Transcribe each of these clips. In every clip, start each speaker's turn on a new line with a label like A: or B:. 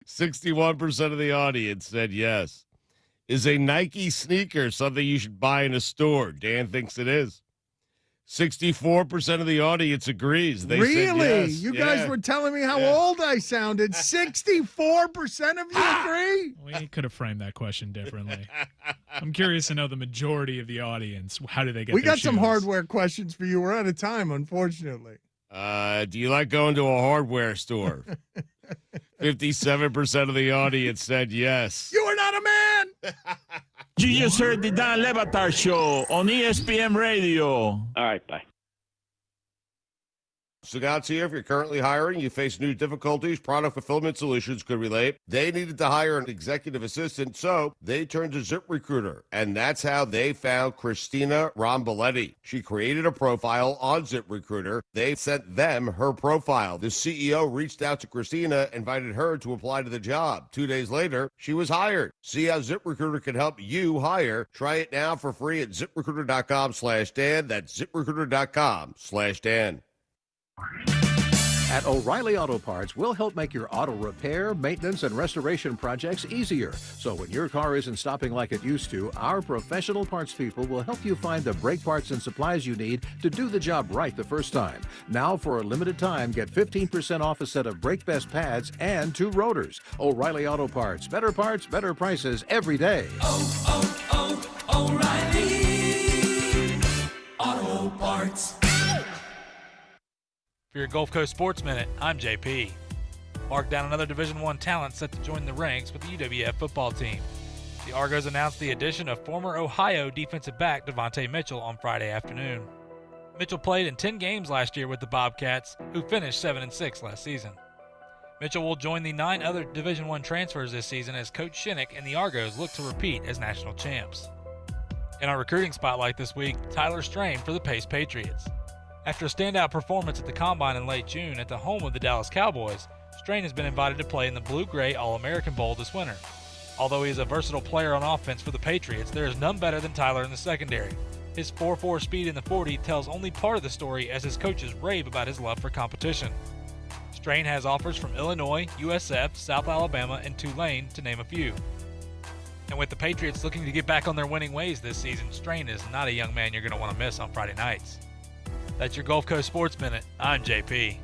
A: 61% of the audience said yes. Is a Nike sneaker something you should buy in a store? Dan thinks it is. 64% of the audience agrees. They
B: really?
A: said yes.
B: You guys were telling me how old I sounded. 64% of you agree?
C: We could have framed that question differently. I'm curious to know the majority of the audience. How do they get
B: We
C: their
B: got some
C: shoes?
B: hardware questions for you. We're out of time, unfortunately.
A: Do you like going to a hardware store? 57% of the audience said yes.
B: You are not a man!
D: You just heard the Dan Levatar Show on ESPN Radio.
E: All right, bye.
A: Sagat's here. If you're currently hiring, you face new difficulties, Product Fulfillment Solutions could relate. They needed to hire an executive assistant, so they turned to ZipRecruiter, and that's how they found Christina Romboletti. She created a profile on ZipRecruiter. They sent them her profile. The CEO reached out to Christina, invited her to apply to the job. 2 days later, she was hired. See how ZipRecruiter can help you hire. Try it now for free at ZipRecruiter.com/Dan. That's ZipRecruiter.com/Dan.
F: At O'Reilly Auto Parts, we'll help make your auto repair, maintenance, and restoration projects easier. So when your car isn't stopping like it used to, our professional parts people will help you find the brake parts and supplies you need to do the job right the first time. Now, for a limited time, get 15% off a set of Brake Best pads and 2 rotors. O'Reilly Auto Parts. Better parts, better prices every day.
G: O'Reilly Auto Parts.
H: For your Gulf Coast Sports Minute, I'm JP. Mark down another Division I talent set to join the ranks with the UWF football team. The Argos announced the addition of former Ohio defensive back Devontae Mitchell on Friday afternoon. Mitchell played in 10 games last year with the Bobcats, who finished 7-6 last season. Mitchell will join the 9 other Division I transfers this season as Coach Shinnick and the Argos look to repeat as national champs. In our recruiting spotlight this week, Tyler Strain for the Pace Patriots. After a standout performance at the Combine in late June at the home of the Dallas Cowboys, Strain has been invited to play in the Blue-Gray All-American Bowl this winter. Although he is a versatile player on offense for the Patriots, there is none better than Tyler in the secondary. His 4.4 speed in the 40 tells only part of the story as his coaches rave about his love for competition. Strain has offers from Illinois, USF, South Alabama, and Tulane, to name a few. And with the Patriots looking to get back on their winning ways this season, Strain is not a young man you're going to want to miss on Friday nights. That's your Gulf Coast Sports Minute. I'm JP.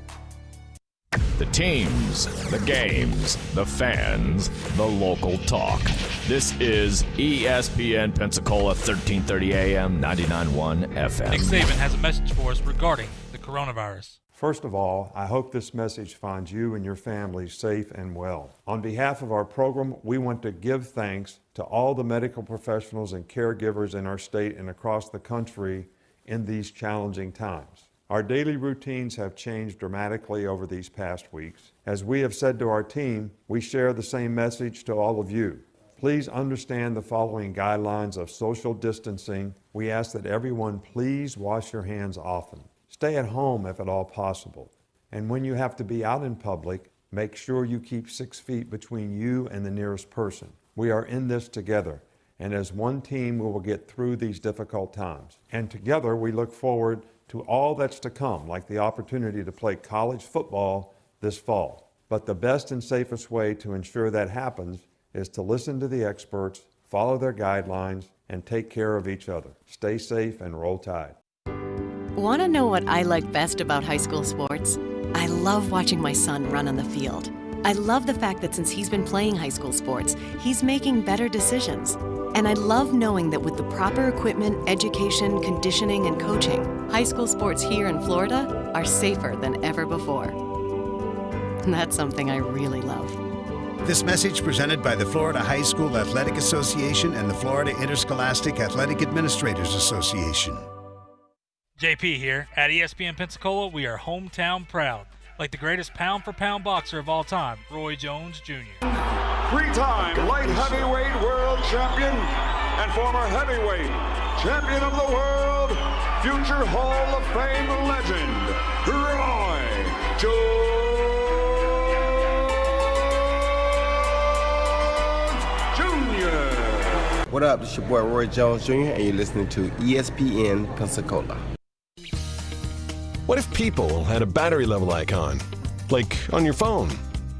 I: The teams, the games, the fans, the local talk. This is ESPN Pensacola, 1330 AM, 99.1 FM.
H: Nick Saban has a message for us regarding the coronavirus.
J: First of all, I hope this message finds you and your family safe and well. On behalf of our program, we want to give thanks to all the medical professionals and caregivers in our state and across the country in these challenging times. Our daily routines have changed dramatically over these past weeks. As we have said to our team, we share the same message to all of you. Please understand the following guidelines of social distancing. We ask that everyone please wash your hands often. Stay at home if at all possible. And when you have to be out in public, make sure you keep 6 feet between you and the nearest person. We are in this together. And as one team, we will get through these difficult times. And together, we look forward to all that's to come, like the opportunity to play college football this fall. But the best and safest way to ensure that happens is to listen to the experts, follow their guidelines, and take care of each other. Stay safe and roll Tide.
K: Want to know what I like best about high school sports? I love watching my son run on the field. I love the fact that since he's been playing high school sports, he's making better decisions. And I love knowing that with the proper equipment, education, conditioning, and coaching, high school sports here in Florida are safer than ever before. And that's something I really love.
L: This message presented by the Florida High School Athletic Association and the Florida Interscholastic Athletic Administrators Association.
H: JP here. At ESPN Pensacola, we are hometown proud. Like the greatest pound-for-pound boxer of all time, Roy Jones Jr.
M: Three-time light heavyweight world champion and former heavyweight champion of the world, future Hall of Fame legend, Roy Jones Jr.
N: What up? This is your boy Roy Jones Jr. and you're listening to ESPN Pensacola.
O: What if people had a battery level icon, like on your phone?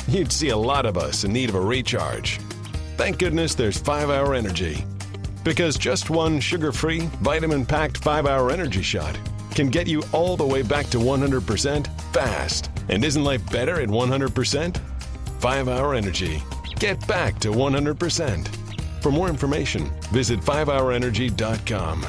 E: you'd see a lot of us in need of a recharge. Thank goodness there's 5-Hour Energy. Because just one sugar-free, vitamin-packed 5-Hour Energy shot can get you all the way back to 100% fast. And isn't life better at 100%? 5-Hour Energy. Get back to 100%. For more information, visit 5hourenergy.com.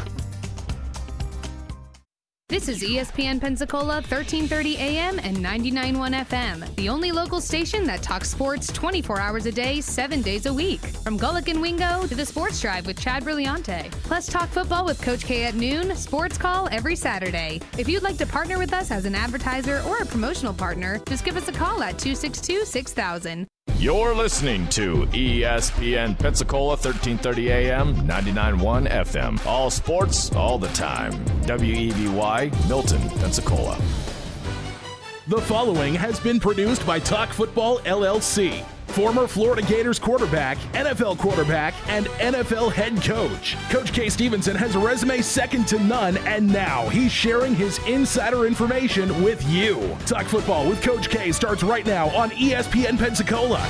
O: This is ESPN Pensacola 1330 AM and 99.1 FM, the only local station that talks sports 24 hours a day, 7 days a week. From Gullick and Wingo to the Sports Drive with Chad Brilliante. Plus talk football with Coach K at noon, sports call every Saturday. If you'd like to partner with us as an advertiser or a promotional partner, just give us a call at 262-6000.
I: You're listening to ESPN Pensacola 1330 AM, 99.1 FM. All sports, all the time. WEBY, Milton, Pensacola.
P: The following has been produced by Talk Football LLC. Former Florida Gators quarterback, NFL quarterback, and NFL head coach. Coach K. Stevenson has a resume second to none, and now he's sharing his insider information with you. Talk Football with Coach K starts right now on ESPN Pensacola.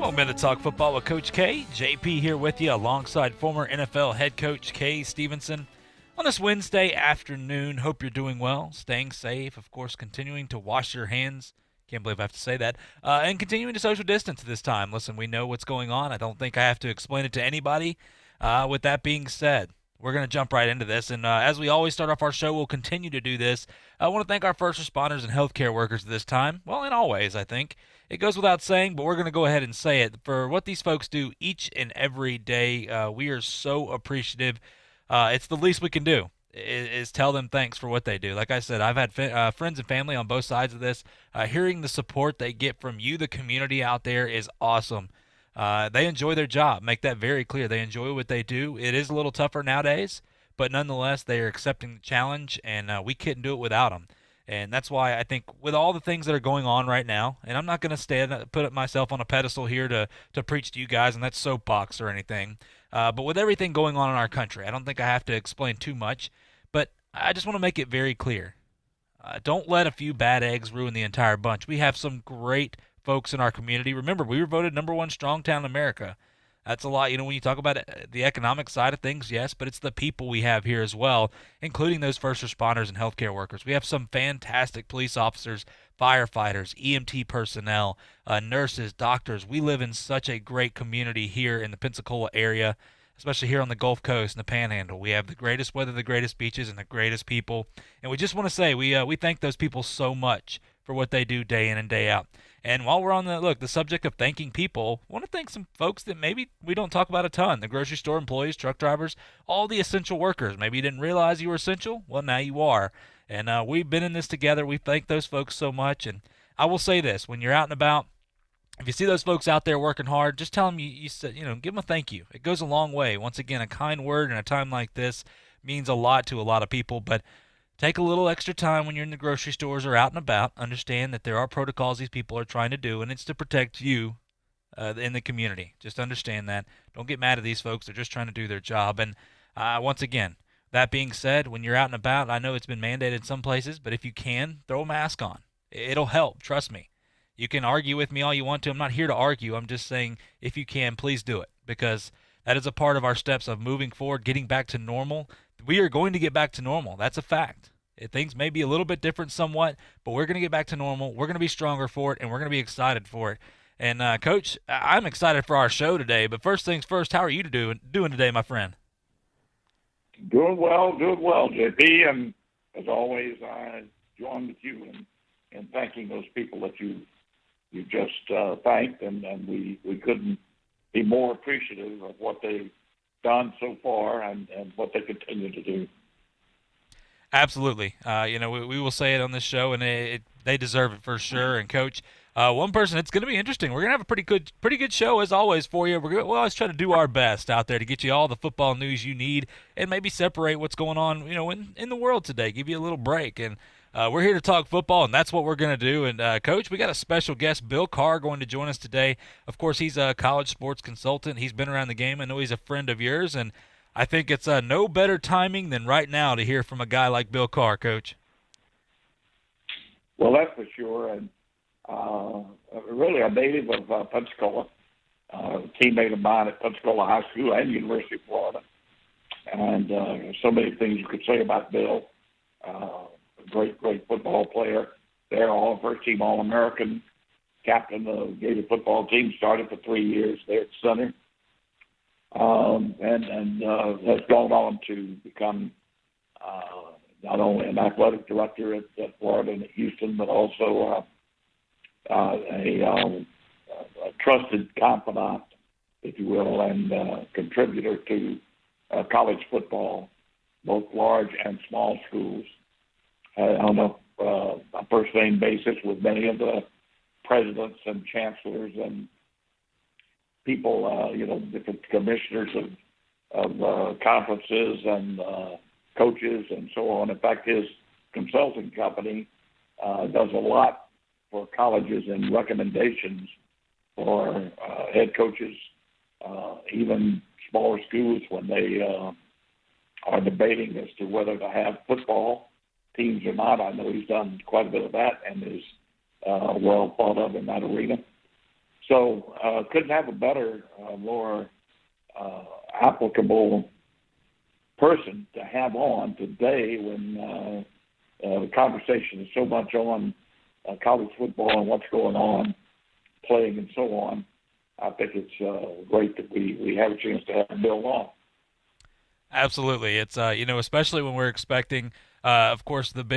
H: Welcome to Talk Football with Coach K. JP here with you alongside former NFL head coach K. Stevenson on this Wednesday afternoon. Hope you're doing well, staying safe, of course, continuing to wash your hands. Can't believe I have to say that. And continuing to social distance this time. Listen, we know what's going on. I don't think I have to explain it to anybody. With that being said, we're going to jump right into this. And as we always start off our show, we'll continue to do this. I want to thank our first responders and healthcare workers this time. Well, in all ways, I think. It goes without saying, but we're going to go ahead and say it. For what these folks do each and every day, we are so appreciative. It's the least we can do is tell them thanks for what they do. Like I said, I've had friends and family on both sides of this. Hearing the support they get from you, the community out there, is awesome. They enjoy their job. Make that very clear. They enjoy what they do. It is a little tougher nowadays, but nonetheless, they are accepting the challenge, and we couldn't do it without them. And that's why I think with all the things that are going on right now, and I'm not going to put myself on a pedestal here to preach to you guys, and that's soapbox or anything, but with everything going on in our country, I don't think I have to explain too much, but I just want to make it very clear. Don't let a few bad eggs ruin the entire bunch. We have some great folks in our community. Remember, we were voted #1 strong town in America. That's a lot, when you talk about the economic side of things, yes, but it's the people we have here as well, including those first responders and healthcare workers. We have some fantastic police officers, firefighters, EMT personnel, nurses, doctors. We live in such a great community here in the Pensacola area, especially here on the Gulf Coast and the Panhandle. We have the greatest weather, the greatest beaches, and the greatest people. And we just want to say we thank those people so much for what they do day in and day out. And while we're on the subject of thanking people, I want to thank some folks that maybe we don't talk about a ton. The grocery store employees, truck drivers, all the essential workers. Maybe you didn't realize you were essential. Well, now you are. And we've been in this together. We thank those folks so much. And I will say this, when you're out and about, if you see those folks out there working hard, just tell them you said, give them a thank you. It goes a long way. Once again, a kind word in a time like this means a lot to a lot of people, but take a little extra time when you're in the grocery stores or out and about. Understand that there are protocols these people are trying to do, and it's to protect you in the community. Just understand that. Don't get mad at these folks. They're just trying to do their job. And once again, that being said, when you're out and about, I know it's been mandated in some places, but if you can, throw a mask on. It'll help. Trust me. You can argue with me all you want to. I'm not here to argue. I'm just saying if you can, please do it, because that is a part of our steps of moving forward, getting back to normal. We are going to get back to normal. That's a fact. Things may be a little bit different somewhat, but we're going to get back to normal. We're going to be stronger for it, and we're going to be excited for it. And, Coach, I'm excited for our show today, but first things first, how are you doing today, my friend?
Q: Doing well, JP. And as always, I join with you in thanking those people that you just thanked, and we couldn't be more appreciative of what they've done so far and what they continue to do.
H: Absolutely. We will say it on this show, and they deserve it for sure. And, Coach, one person, it's going to be interesting. We're going to have a pretty good show, as always, for you. We'll always try to do our best out there to get you all the football news you need and maybe separate what's going on, in the world today, give you a little break. And We're here to talk football, and that's what we're going to do. And, Coach, we got a special guest, Bill Carr, going to join us today. Of course, he's a college sports consultant. He's been around the game. I know he's a friend of yours, and I think it's no better timing than right now to hear from a guy like Bill Carr, Coach.
Q: Well, that's for sure. And really a native of Pensacola, a teammate of mine at Pensacola High School and University of Florida. And so many things you could say about Bill. Great football player. They're all first-team All-American, captain of the Gator football team, started for 3 years there at center. And has gone on to become not only an athletic director at Florida and at Houston, but also a trusted confidant, if you will, and contributor to college football, both large and small schools. On a first-name basis with many of the presidents and chancellors and people, different commissioners of conferences and coaches and so on. In fact, his consulting company does a lot for colleges and recommendations for head coaches, even smaller schools when they are debating as to whether to have football teams or not. I know he's done quite a bit of that and is well thought of in that arena. So couldn't have a better, more applicable person to have on today when the conversation is so much on college football and what's going on, playing and so on. I think it's great that we have a chance to have Bill on.
H: Absolutely. It's, especially when we're expecting – of course, not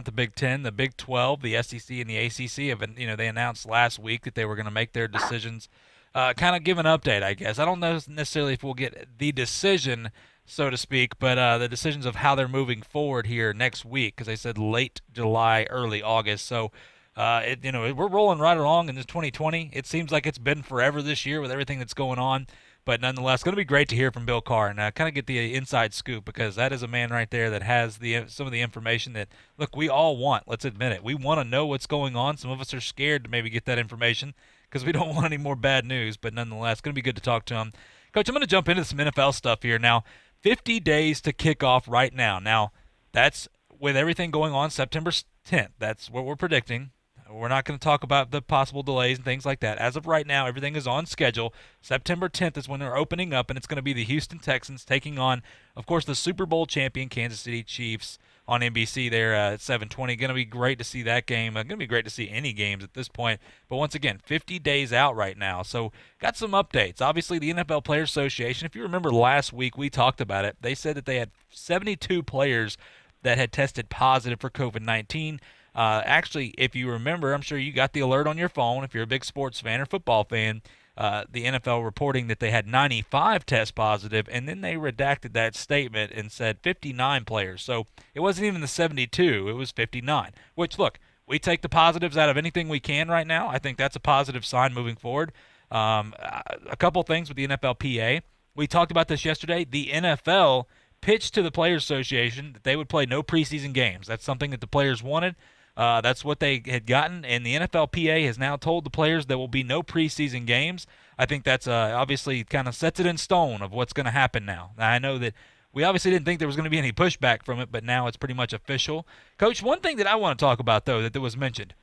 H: the Big Ten, the Big 12, the SEC, and the ACC have been, they announced last week that they were going to make their decisions, kind of give an update, I guess. I don't know necessarily if we'll get the decision, so to speak, but the decisions of how they're moving forward here next week, because they said late July, early August. So, we're rolling right along in this 2020. It seems like it's been forever this year with everything that's going on. But nonetheless, going to be great to hear from Bill Carr and kind of get the inside scoop, because that is a man right there that has some of the information that, look, we all want. Let's admit it. We want to know what's going on. Some of us are scared to maybe get that information because we don't want any more bad news. But nonetheless, going to be good to talk to him. Coach, I'm going to jump into some NFL stuff here. Now, 50 days to kick off right now. Now, that's with everything going on September 10th. That's what we're predicting. We're not going to talk about the possible delays and things like that. As of right now, everything is on schedule. September 10th is when they're opening up, and it's going to be the Houston Texans taking on, of course, the Super Bowl champion Kansas City Chiefs on NBC there at 7:20. Going to be great to see that game. Going to be great to see any games at this point. But once again, 50 days out right now. So got some updates. Obviously, the NFL Players Association, if you remember last week, we talked about it. They said that they had 72 players that had tested positive for COVID-19. Actually, if you remember, I'm sure you got the alert on your phone if you're a big sports fan or football fan, the NFL reporting that they had 95 test positive, and then they redacted that statement and said 59 players. So it wasn't even the 72, it was 59, which, look, we take the positives out of anything we can right now. I think that's a positive sign moving forward. A couple things with the NFLPA. We talked about this yesterday. The NFL pitched to the Players Association that they would play no preseason games. That's something that the players wanted. That's what they had gotten, and the NFLPA has now told the players there will be no preseason games. I think that's obviously kind of sets it in stone of what's going to happen now. I know that we obviously didn't think there was going to be any pushback from it, but now it's pretty much official. Coach, one thing that I want to talk about, though, that was mentioned.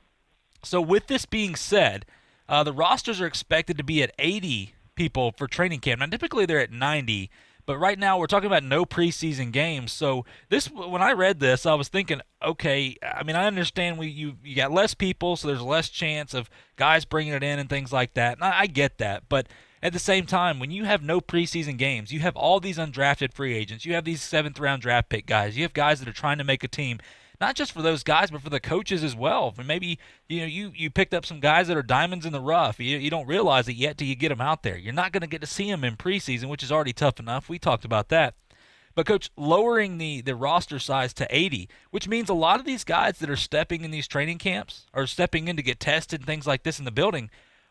H: So with this being said, the rosters are expected to be at 80 people for training camp. Now, typically they're at 90. But right now we're talking about no preseason games. So when I read this, I was thinking, okay, I mean, I understand you got less people, so there's less chance of guys bringing it in and things like that. And I get that. But at the same time, when you have no preseason games, you have all these undrafted free agents. You have these 7th-round draft pick guys. You have guys that are trying to make a team. Not just for those guys, but for the coaches as well. And maybe you picked up some guys that are diamonds in the rough. You don't realize it yet till you get them out there. You're not going to get to see them in preseason, which is already tough enough. We talked about that. But, Coach, lowering the roster size to 80, which means a lot of these guys that are stepping in these training camps or stepping in to get tested and things like this in the building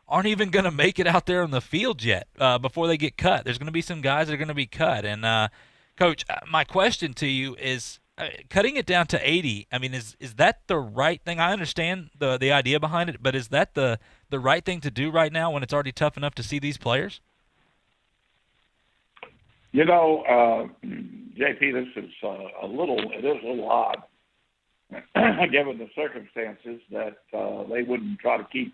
H: aren't even going to make it out there on the field yet before they get cut. There's going to be some guys that are going to be cut. And, Coach, my question to you is, cutting it down to 80, I mean, is that the right thing? I understand the idea behind it, but is that the right thing to do right now when it's already tough enough to see these players?
Q: You know, JP, this is a little odd, given the circumstances that they wouldn't try to keep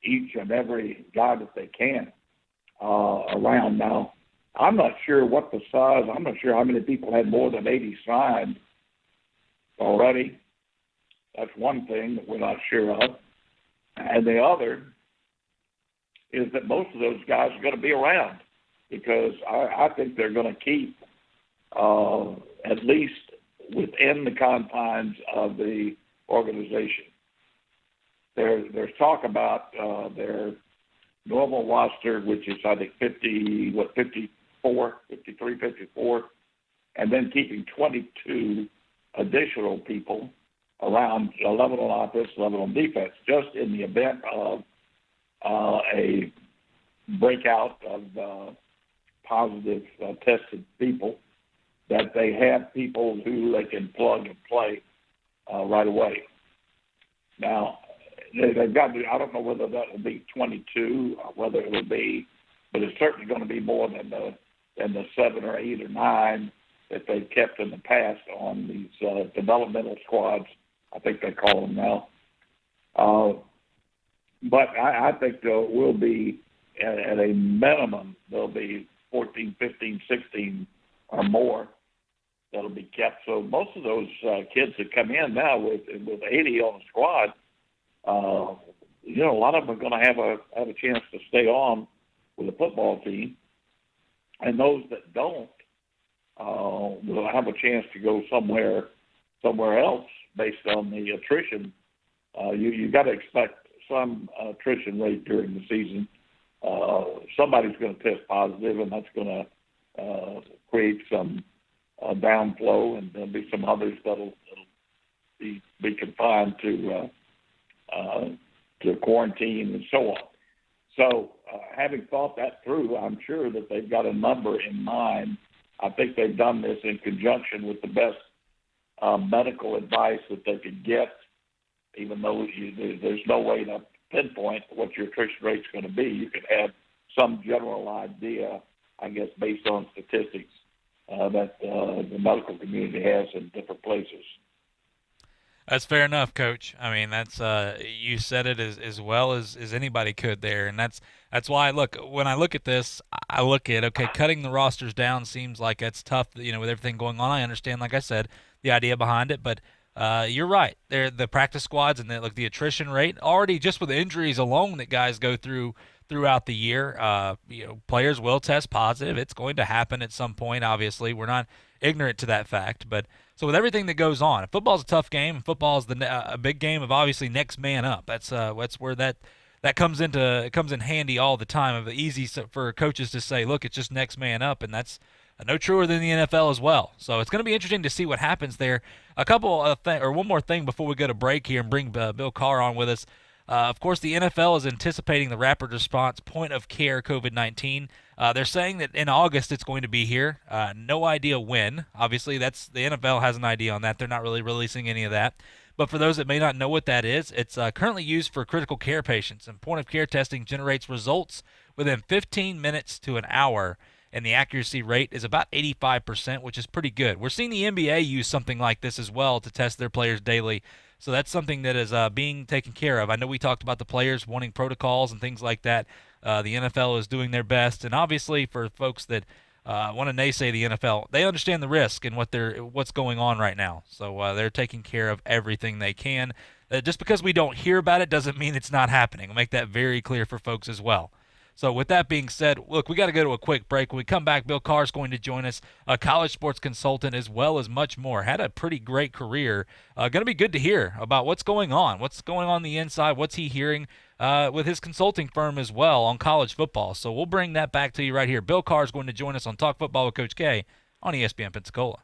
Q: each and every guy that they can around now. I'm not sure what the size. I'm not sure how many people had more than 80 signed already. That's one thing that we're not sure of. And the other is that most of those guys are going to be around because I think they're going to keep at least within the confines of the organization. There's talk about their normal roster, which is, I think, 53, 54, and then keeping 22 additional people around 11 on offense, 11 on defense, just in the event of a breakout of positive tested people, that they have people who they can plug and play right away. Now, they've got to, I don't know whether that will be 22 or whether it will be, but it's certainly going to be more than the 7 or 8 or 9 that they've kept in the past on these developmental squads, I think they call them now. But I think there will be, at a minimum, there'll be 14, 15, 16 or more that'll be kept. So most of those kids that come in now with 80 on the squad, you know, a lot of them are going to have a chance to stay on with the football team, and those that don't will have a chance to go somewhere else based on the attrition. You got to expect some attrition rate during the season. Somebody's going to test positive, and that's going to create some downflow, and there'll be some others that'll be confined to quarantine and so on. So having thought that through, I'm sure that they've got a number in mind. I think they've done this in conjunction with the best medical advice that they could get, even though there's no way to pinpoint what your attrition rate's going to be. You could have some general idea, I guess, based on statistics that the medical community has in different places.
H: That's fair enough, Coach. I mean, that's you said it as well as anybody could there, and that's why when I look at this, I look at, okay, cutting the rosters down seems like that's tough, you know, with everything going on. I understand, like I said, the idea behind it, but you're right. The practice squads and the attrition rate already, just with injuries alone that guys go throughout the year, you know, players will test positive. It's going to happen at some point. Obviously, we're not ignorant to that fact, but. So with everything that goes on, football's a tough game. Football's a big game of obviously next man up. That's where that comes in handy all the time. It's easy for coaches to say, look, it's just next man up, and that's no truer than the NFL as well. So it's going to be interesting to see what happens there. A couple of one more thing before we go to break here and bring Bill Carr on with us. Of course, the NFL is anticipating the rapid response point-of-care COVID-19. They're saying that in August it's going to be here. No idea when. Obviously, the NFL has an idea on that. They're not really releasing any of that. But for those that may not know what that is, it's currently used for critical care patients. And point-of-care testing generates results within 15 minutes to an hour. And the accuracy rate is about 85%, which is pretty good. We're seeing the NBA use something like this as well to test their players daily. So that's something that is being taken care of. I know we talked about the players wanting protocols and things like that. The NFL is doing their best. And obviously for folks that want to naysay the NFL, they understand the risk and what's going on right now. So they're taking care of everything they can. Just because we don't hear about it doesn't mean it's not happening. I'll make that very clear for folks as well. So with that being said, look, we got to go to a quick break. When we come back, Bill Carr is going to join us, a college sports consultant as well as much more. Had a pretty great career. Going to be good to hear about what's going on the inside, what's he hearing with his consulting firm as well on college football. So we'll bring that back to you right here. Bill Carr is going to join us on Talk Football with Coach K on ESPN Pensacola.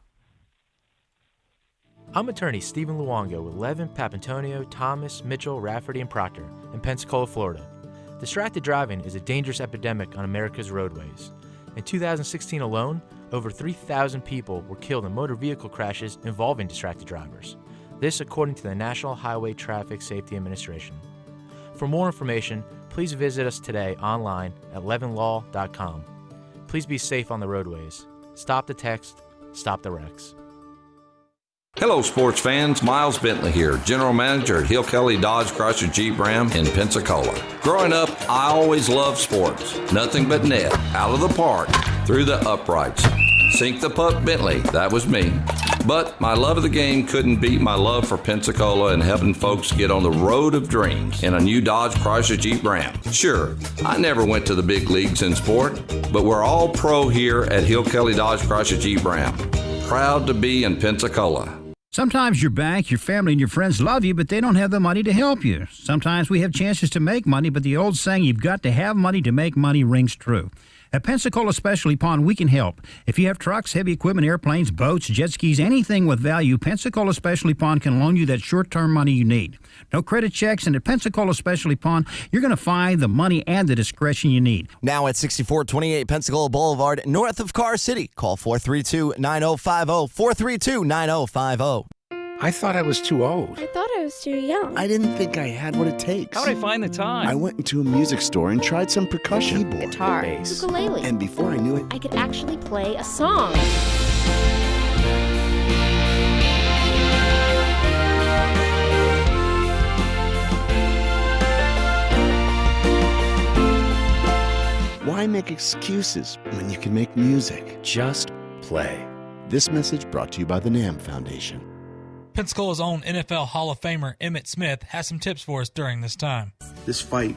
R: I'm attorney Stephen Luongo with Levin, Papantonio, Thomas, Mitchell, Rafferty, and Proctor in Pensacola, Florida. Distracted driving is a dangerous epidemic on America's roadways. In 2016 alone, over 3,000 people were killed in motor vehicle crashes involving distracted drivers. This according to the National Highway Traffic Safety Administration. For more information, please visit us today online at levinlaw.com. Please be safe on the roadways. Stop the text, stop the wrecks.
S: Hello, sports fans. Miles Bentley here, General Manager at Hill Kelly Dodge Chrysler Jeep Ram in Pensacola. Growing up, I always loved sports. Nothing but net, out of the park, through the uprights. Sink the puck Bentley, that was me. But my love of the game couldn't beat my love for Pensacola and helping folks get on the road of dreams in a new Dodge Chrysler Jeep Ram. Sure, I never went to the big leagues in sport, but we're all pro here at Hill Kelly Dodge Chrysler Jeep Ram. Proud to be in Pensacola.
T: Sometimes your bank, your family, and your friends love you, but they don't have the money to help you. Sometimes we have chances to make money, but the old saying, you've got to have money to make money, rings true. At Pensacola Specialty Pond, we can help. If you have trucks, heavy equipment, airplanes, boats, jet skis, anything with value, Pensacola Specialty Pond can loan you that short-term money you need. No credit checks, and at Pensacola Specialty Pond, you're going to find the money and the discretion you need.
U: Now at 6428 Pensacola Boulevard, north of Car City. Call 432-9050, 432-9050.
V: I thought I was too old.
W: I thought I was too young.
V: I didn't think I had what it takes.
X: How'd I find the time?
V: I went into a music store and tried some percussion. Keyboard,
W: guitar,
V: bass.
W: ukulele.
V: And before I knew it,
W: I could actually play a song.
V: why make excuses when you can make music? Just play. This message brought to you by the NAM Foundation.
H: Pensacola's own NFL Hall of Famer Emmitt Smith has some tips for us during this time.
Y: This fight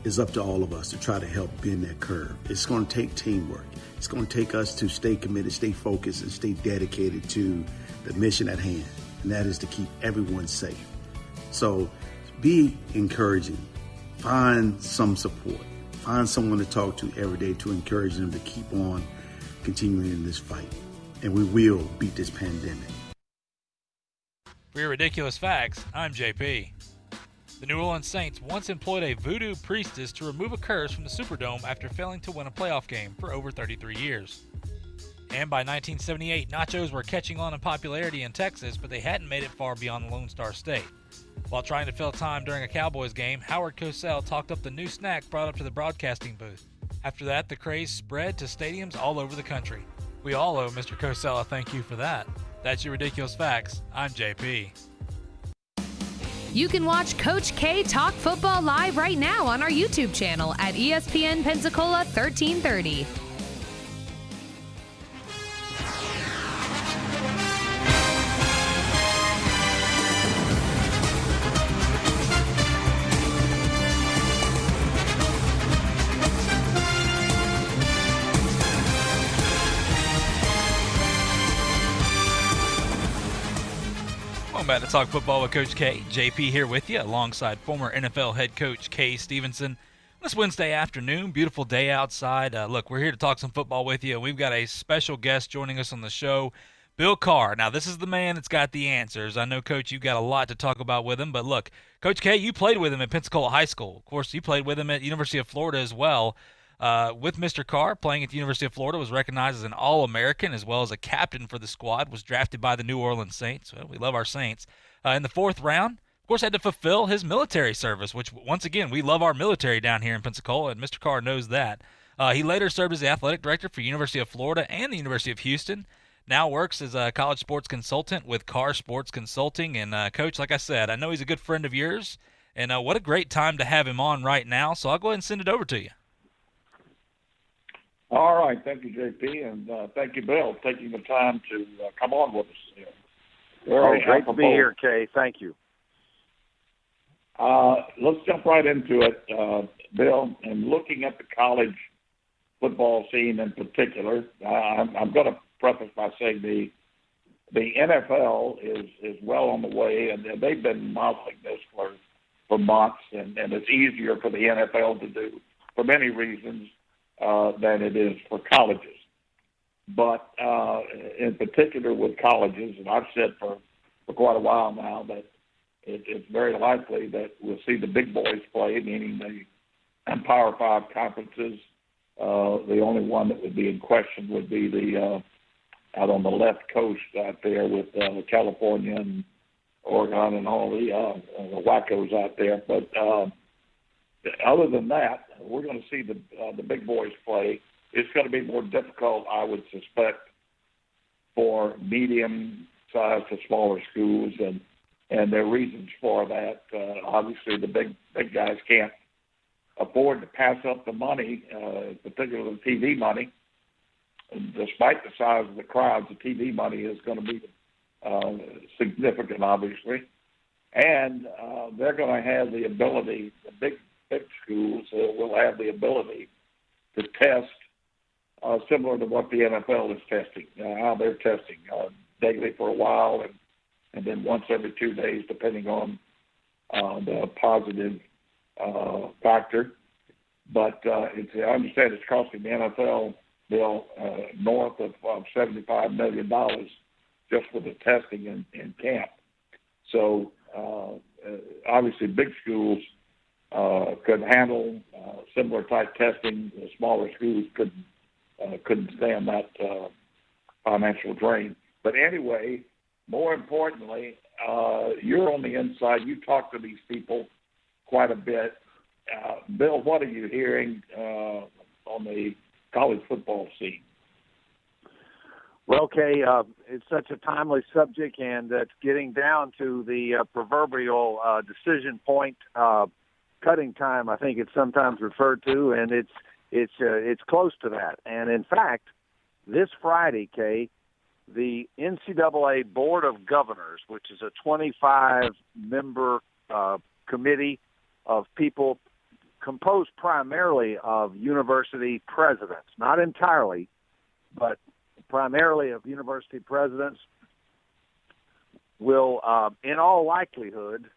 Y: is up to all of us to try to help bend that curve. It's going to take teamwork. It's going to take us to stay committed, stay focused, and stay dedicated to the mission at hand, and that is to keep everyone safe. So be encouraging. Find some support. Find someone to talk to every day to encourage them to keep on continuing in this fight. And we will beat this pandemic.
H: For your ridiculous facts, I'm JP. The New Orleans Saints once employed a voodoo priestess to remove a curse from the Superdome after failing to win a playoff game for over 33 years. And by 1978, nachos were catching on in popularity in Texas, but they hadn't made it far beyond the Lone Star State. While trying to fill time during a Cowboys game, Howard Cosell talked up the new snack brought up to the broadcasting booth. After that, the craze spread to stadiums all over the country. We all owe Mr. Cosell a thank you for that. That's your ridiculous facts. I'm JP.
O: You can watch Coach K talk football live right now on our YouTube channel at ESPN Pensacola 1330.
H: Welcome back to Talk Football with Coach K. JP here with you alongside former NFL head coach Kay Stevenson. This Wednesday afternoon, beautiful day outside. Look, we're here to talk some football with you. We've got a special guest joining us on the show, Bill Carr. Now, this is the man that's got the answers. I know, Coach, you've got a lot to talk about with him, but look, Coach K, you played with him at Pensacola High School. Of course, you played with him at University of Florida as well. With Mr. Carr, playing at the University of Florida, was recognized as an All-American as well as a captain for the squad, was drafted by the New Orleans Saints. Well, we love our Saints. In the fourth round, of course, had to fulfill his military service, which, once again, we love our military down here in Pensacola, and Mr. Carr knows that. He later served as the athletic director for University of Florida and the University of Houston. Now works as a college sports consultant with Carr Sports Consulting. And, Coach, like I said, I know he's a good friend of yours, and what a great time to have him on right now, so I'll go ahead and send it over to you.
Q: All right. Thank you, JP, and thank you, Bill, for taking the time to come on with us.
Z: Great to be here, Kay. Thank you.
Q: Let's jump right into it, Bill. And looking at the college football scene in particular, I'm going to preface by saying the NFL is well on the way, and they've been modeling this for months, and it's easier for the NFL to do for many reasons than it is for colleges. But in particular with colleges, and I've said for quite a while now that it's very likely that we'll see the big boys play, meaning the Power 5 conferences The only one that would be in question would be the out on the left coast out there with California and Oregon and all the wackos out there. But other than that, we're going to see the big boys play. It's going to be more difficult, I would suspect, for medium-sized to smaller schools, and there are reasons for that. Obviously, the big guys can't afford to pass up the money, particularly the TV money. And despite the size of the crowds, the TV money is going to be significant, obviously. And they're going to have the ability, the big schools will have the ability to test similar to what the NFL is testing, how they're testing daily for a while and then once every 2 days, depending on the positive factor. But I understand it's costing the NFL, Bill, north of $75 million just for the testing in camp. So obviously big schools could handle similar type testing. The smaller schools couldn't stand that financial drain. But anyway, more importantly, you're on the inside. You talk to these people quite a bit. Bill, what are you hearing on the college football scene?
Z: Well, Kay, it's such a timely subject, and it's getting down to the proverbial decision point, cutting time, I think it's sometimes referred to, and it's close to that. And in fact, this Friday, Kay, the NCAA Board of Governors, which is a 25-member committee of people composed primarily of university presidents, not entirely, but primarily of university presidents, will, in all likelihood,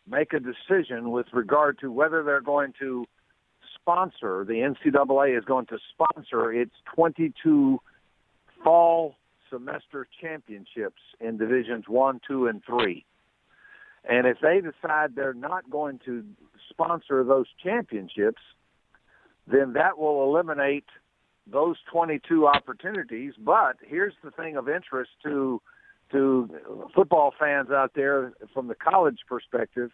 Z: make a decision with regard to whether they're going to sponsor, the NCAA is going to sponsor its 22 fall semester championships in Divisions 1, 2, and 3. And if they decide they're not going to sponsor those championships, then that will eliminate those 22 opportunities. But here's the thing of interest to football fans out there from the college perspective.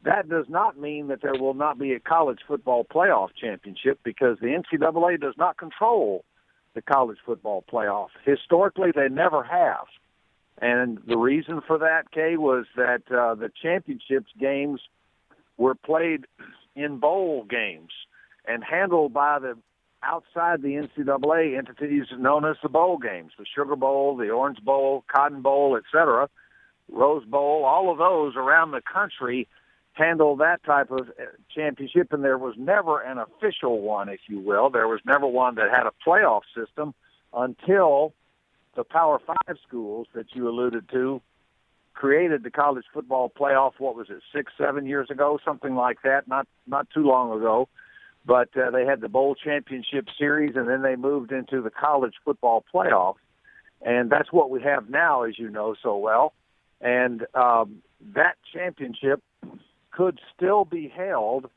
Z: That does not mean that there will not be a college football playoff championship, because the NCAA does not control the college football playoff. Historically, they never have. And the reason for that, Kay, was that the championships games were played in bowl games and handled by the outside the NCAA entities known as the bowl games, the Sugar Bowl, the Orange Bowl, Cotton Bowl, etc., Rose Bowl, all of those around the country handle that type of championship, and there was never an official one, if you will. There was never one that had a playoff system until the Power 5 schools that you alluded to created the college football playoff, 6-7 years ago, something like that, not too long ago. But they had the bowl championship series, and then they moved into the college football playoff. And that's what we have now, as you know so well. And that championship could still be held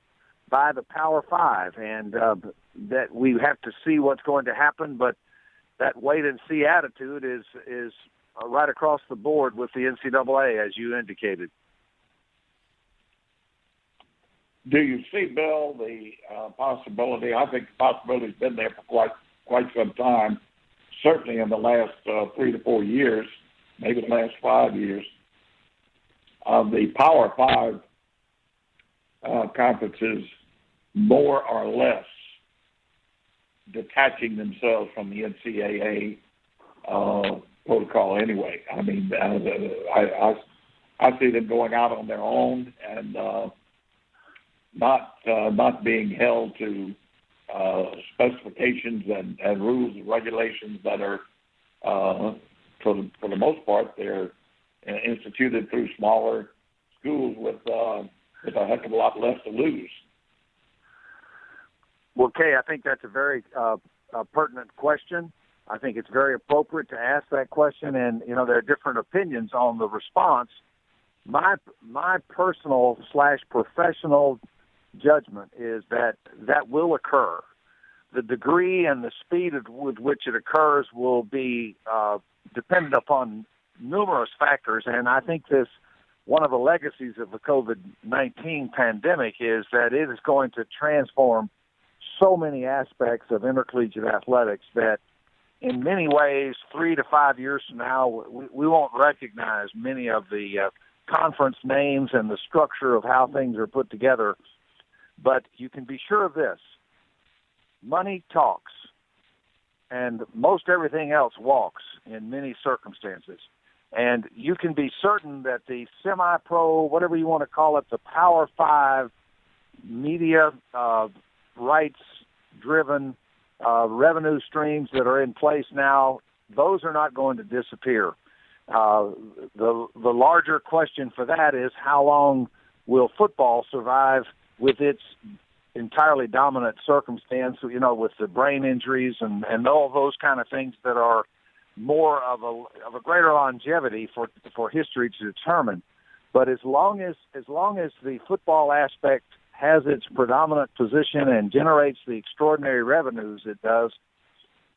Z: by the Power 5, and that we have to see what's going to happen. But that wait-and-see attitude is right across the board with the NCAA, as you indicated.
Q: Do you see, Bill, the possibility? I think the possibility's been there for quite some time, certainly in the last 3 to 4 years, maybe the last 5 years, of the Power 5 conferences more or less detaching themselves from the NCAA protocol anyway. I mean, I see them going out on their own and not being held to specifications and rules and regulations that are, for the most part, they're instituted through smaller schools with a heck of a lot less to lose.
Z: Well, Kay, I think that's a very pertinent question. I think it's very appropriate to ask that question, and there are different opinions on the response. My personal / professional judgment is that will occur. the degree and the speed with which it occurs will be dependent upon numerous factors. And I think one of the legacies of the COVID-19 pandemic is that it is going to transform so many aspects of intercollegiate athletics that in many ways, 3 to 5 years from now, we won't recognize many of the conference names and the structure of how things are put together. But you can be sure of this. Money talks, and most everything else walks in many circumstances. And you can be certain that the semi-pro, whatever you want to call it, the Power 5 media rights-driven revenue streams that are in place now, those are not going to disappear. The larger question for that is how long will football survive with its entirely dominant circumstance, with the brain injuries and all those kind of things that are more of a greater longevity for history to determine. But as long as the football aspect has its predominant position and generates the extraordinary revenues it does,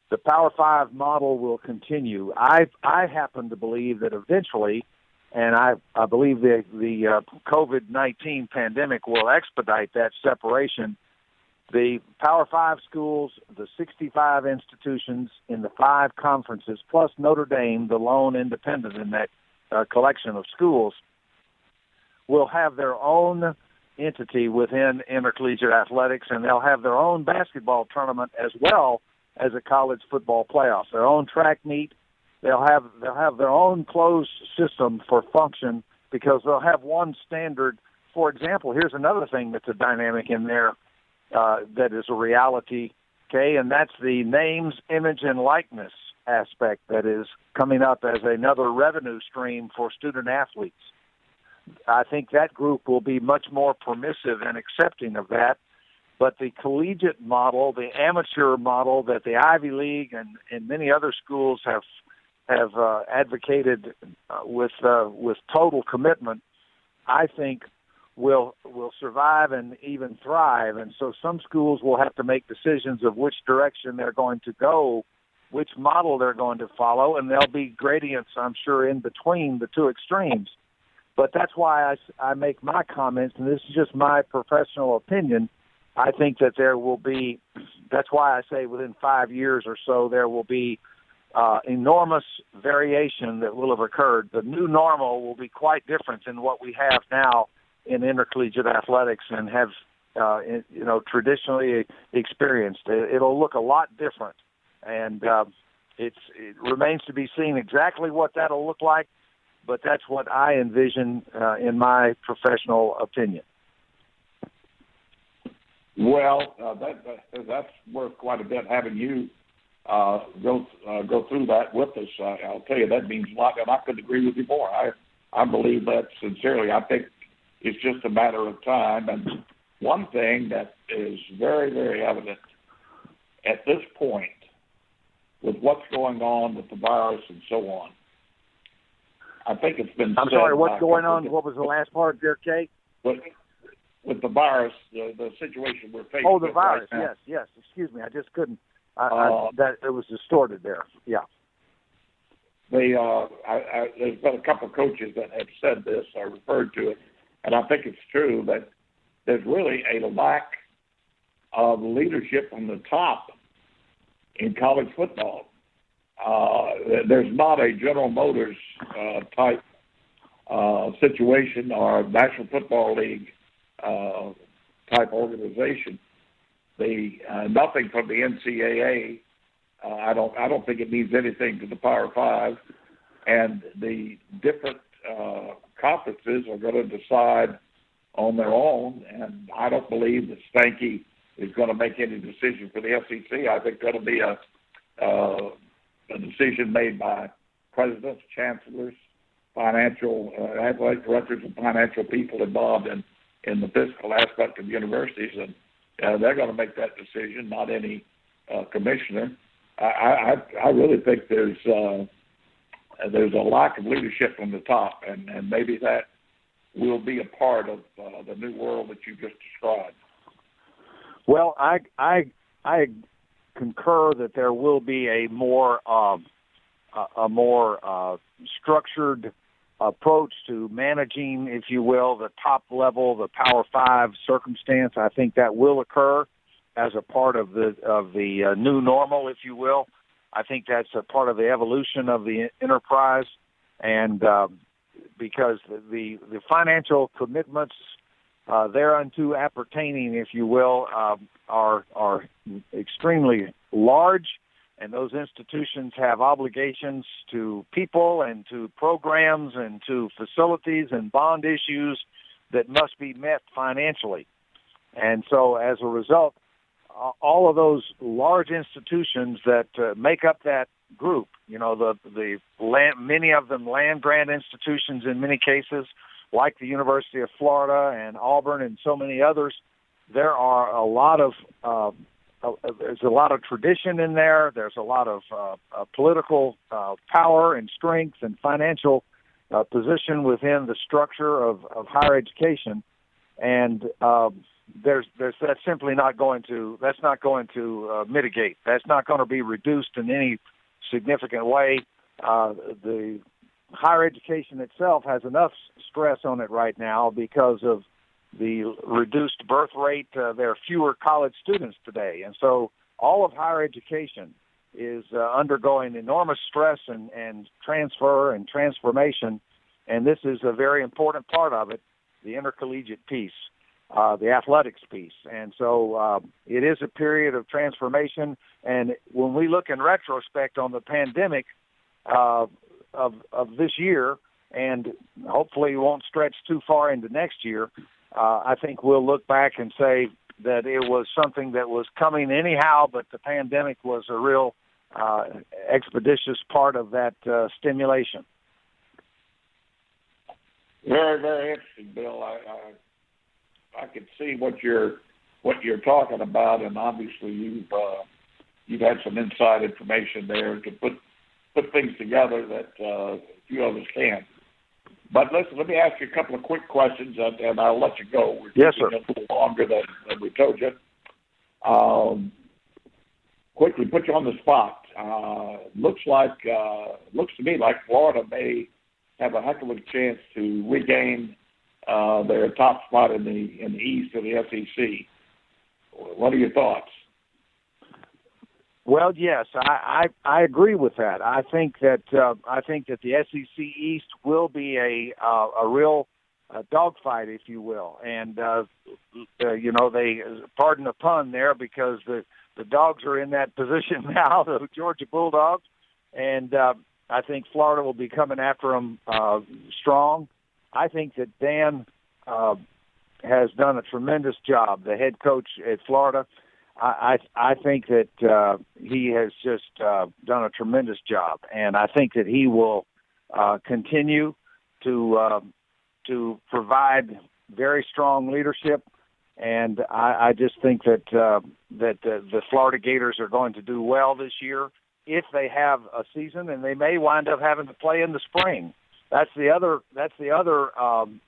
Z: the Power 5 model will continue. I happen to believe that eventually, and I believe the COVID-19 pandemic will expedite that separation, the Power 5 schools, the 65 institutions in the 5 conferences, plus Notre Dame, the lone independent in that collection of schools, will have their own entity within intercollegiate athletics, and they'll have their own basketball tournament as well as a college football playoffs, their own track meet. They'll have their own closed system for function because they'll have one standard. For example, here's another thing that's a dynamic in there that is a reality, okay, and that's the names, image, and likeness aspect that is coming up as another revenue stream for student athletes. I think that group will be much more permissive and accepting of that. But the collegiate model, the amateur model that the Ivy League and many other schools have advocated with total commitment, I think will survive and even thrive. And so some schools will have to make decisions of which direction they're going to go, which model they're going to follow, and there'll be gradients, I'm sure, in between the two extremes. But that's why I make my comments, and this is just my professional opinion. I think that there will be, that's why I say within 5 years or so, there will be enormous variation that will have occurred. The new normal will be quite different than what we have now in intercollegiate athletics and have, traditionally experienced. It'll look a lot different, and it remains to be seen exactly what that'll look like, but that's what I envision in my professional opinion.
Q: Well, that's worth quite a bit having you go through that with us. I'll tell you, that means a lot, and I couldn't agree with you more. I believe that sincerely. I think it's just a matter of time. And one thing that is very, very evident at this point with what's going on with the virus and so on, I think it's been
Z: I'm sorry, what's going on? What was the last part there, Kate?
Q: With the virus, the situation we're facing.
Z: Oh, the virus,
Q: right now.
Z: yes. Excuse me, I just couldn't. That it was distorted there. Yeah.
Q: There's been a couple of coaches that have said this or referred to it, and I think it's true that there's really a lack of leadership from the top in college football. There's not a General Motors type situation or National Football League type organization. Nothing from the NCAA. I don't think it means anything to the Power 5, and the different conferences are going to decide on their own. And I don't believe that Stanky is going to make any decision for the SEC. I think that'll be a decision made by presidents, chancellors, financial athletic directors, and financial people involved in the fiscal aspect of universities, and they're going to make that decision, not any commissioner. I really think there's a lack of leadership from the top, and maybe that will be a part of the new world that you just described.
Z: Well, I concur that there will be a more structured approach to managing, if you will, the top level, the Power Five circumstance. I think that will occur as a part of the new normal, if you will. I think that's a part of the evolution of the enterprise, and because the financial commitments thereunto appertaining, if you will, are extremely large, and those institutions have obligations to people and to programs and to facilities and bond issues that must be met financially. And so as a result, all of those large institutions that make up that group, many of them land grant institutions in many cases, like the University of Florida and Auburn and so many others, there are a lot of there's a lot of tradition in there. There's a lot of political power and strength and financial position within the structure of higher education, and that's simply not going to mitigate. That's not going to be reduced in any significant way. The higher education itself has enough stress on it right now because of the reduced birth rate. There are fewer college students today. And so all of higher education is undergoing enormous stress and transfer and transformation. And this is a very important part of it, the intercollegiate piece, the athletics piece. And so it is a period of transformation. And when we look in retrospect on the pandemic of this year, and hopefully won't stretch too far into next year, I think we'll look back and say that it was something that was coming anyhow, but the pandemic was a real expeditious part of that stimulation.
Q: Very, very interesting, Bill. I can see what you're talking about, and obviously you've had some inside information there to put things together that few others can. But listen, let me ask you a couple of quick questions, and I'll let you go. We're
Z: yes, sir.
Q: A little longer than we told you. Quickly, put you on the spot. Looks to me like Florida may have a heck of a chance to regain their top spot in the East of the SEC. What are your thoughts?
Z: Well, yes, I agree with that. I think that the SEC East will be a real dogfight, if you will, and they pardon the pun there because the dogs are in that position now, the Georgia Bulldogs, and I think Florida will be coming after them strong. I think that Dan has done a tremendous job, the head coach at Florida. I think that he has just done a tremendous job, and I think that he will continue to provide very strong leadership. And I just think that the Florida Gators are going to do well this year if they have a season, and they may wind up having to play in the spring. That's the other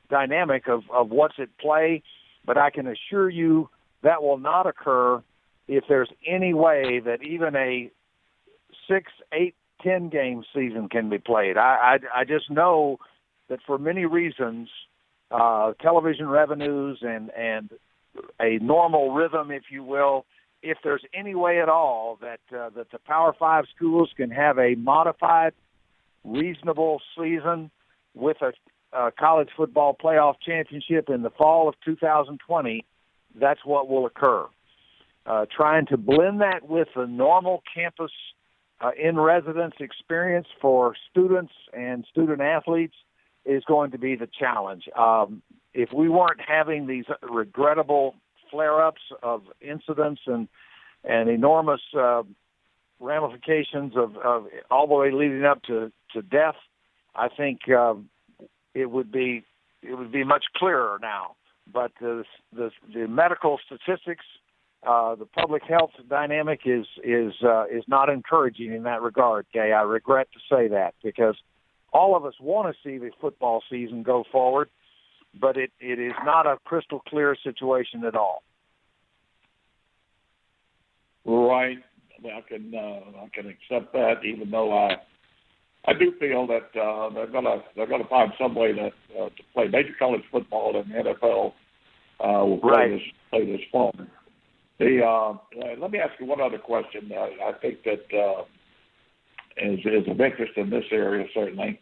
Z: dynamic of what's at play. But I can assure you that will not occur if there's any way that even a 6, 8, 10 game season can be played. I just know that for many reasons, television revenues and a normal rhythm, if you will, if there's any way at all that the Power 5 schools can have a modified, reasonable season with a college football playoff championship in the fall of 2020, that's what will occur. Trying to blend that with a normal campus in-residence experience for students and student athletes is going to be the challenge. If we weren't having these regrettable flare-ups of incidents and enormous ramifications of all the way leading up to death, I think it would be much clearer now. But the medical statistics, the public health dynamic is not encouraging in that regard, Gay. I regret to say that because all of us want to see the football season go forward, but it is not a crystal clear situation at all.
Q: Right. I can accept that, even though I do feel that they're gonna find some way to play major college football, and the NFL will play this fall. Let me ask you one other question. I think that is of interest in this area, certainly.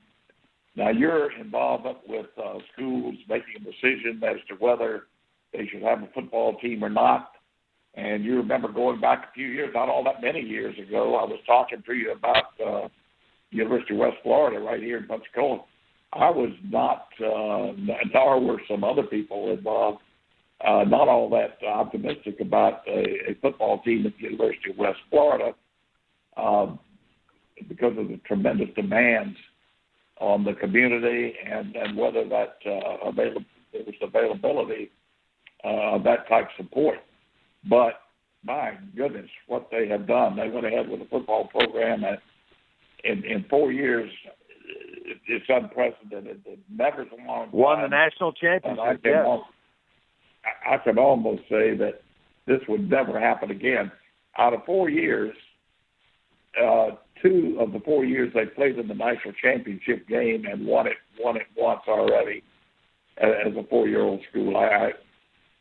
Q: Now, your involvement with schools making a decision as to whether they should have a football team or not, and you remember going back a few years, not all that many years ago, I was talking to you about University of West Florida right here in Pensacola. I was not, nor were some other people involved, not all that optimistic about a football team at the University of West Florida because of the tremendous demands on the community and whether that availability of that type of support. But my goodness, what they have done! They went ahead with a football program in 4 years. It's unprecedented. It never
Z: won the national championship.
Q: I can almost say that this would never happen again. Out of 4 years, 2 of the 4 years they played in the national championship game and won it once already as a 4-year-old school.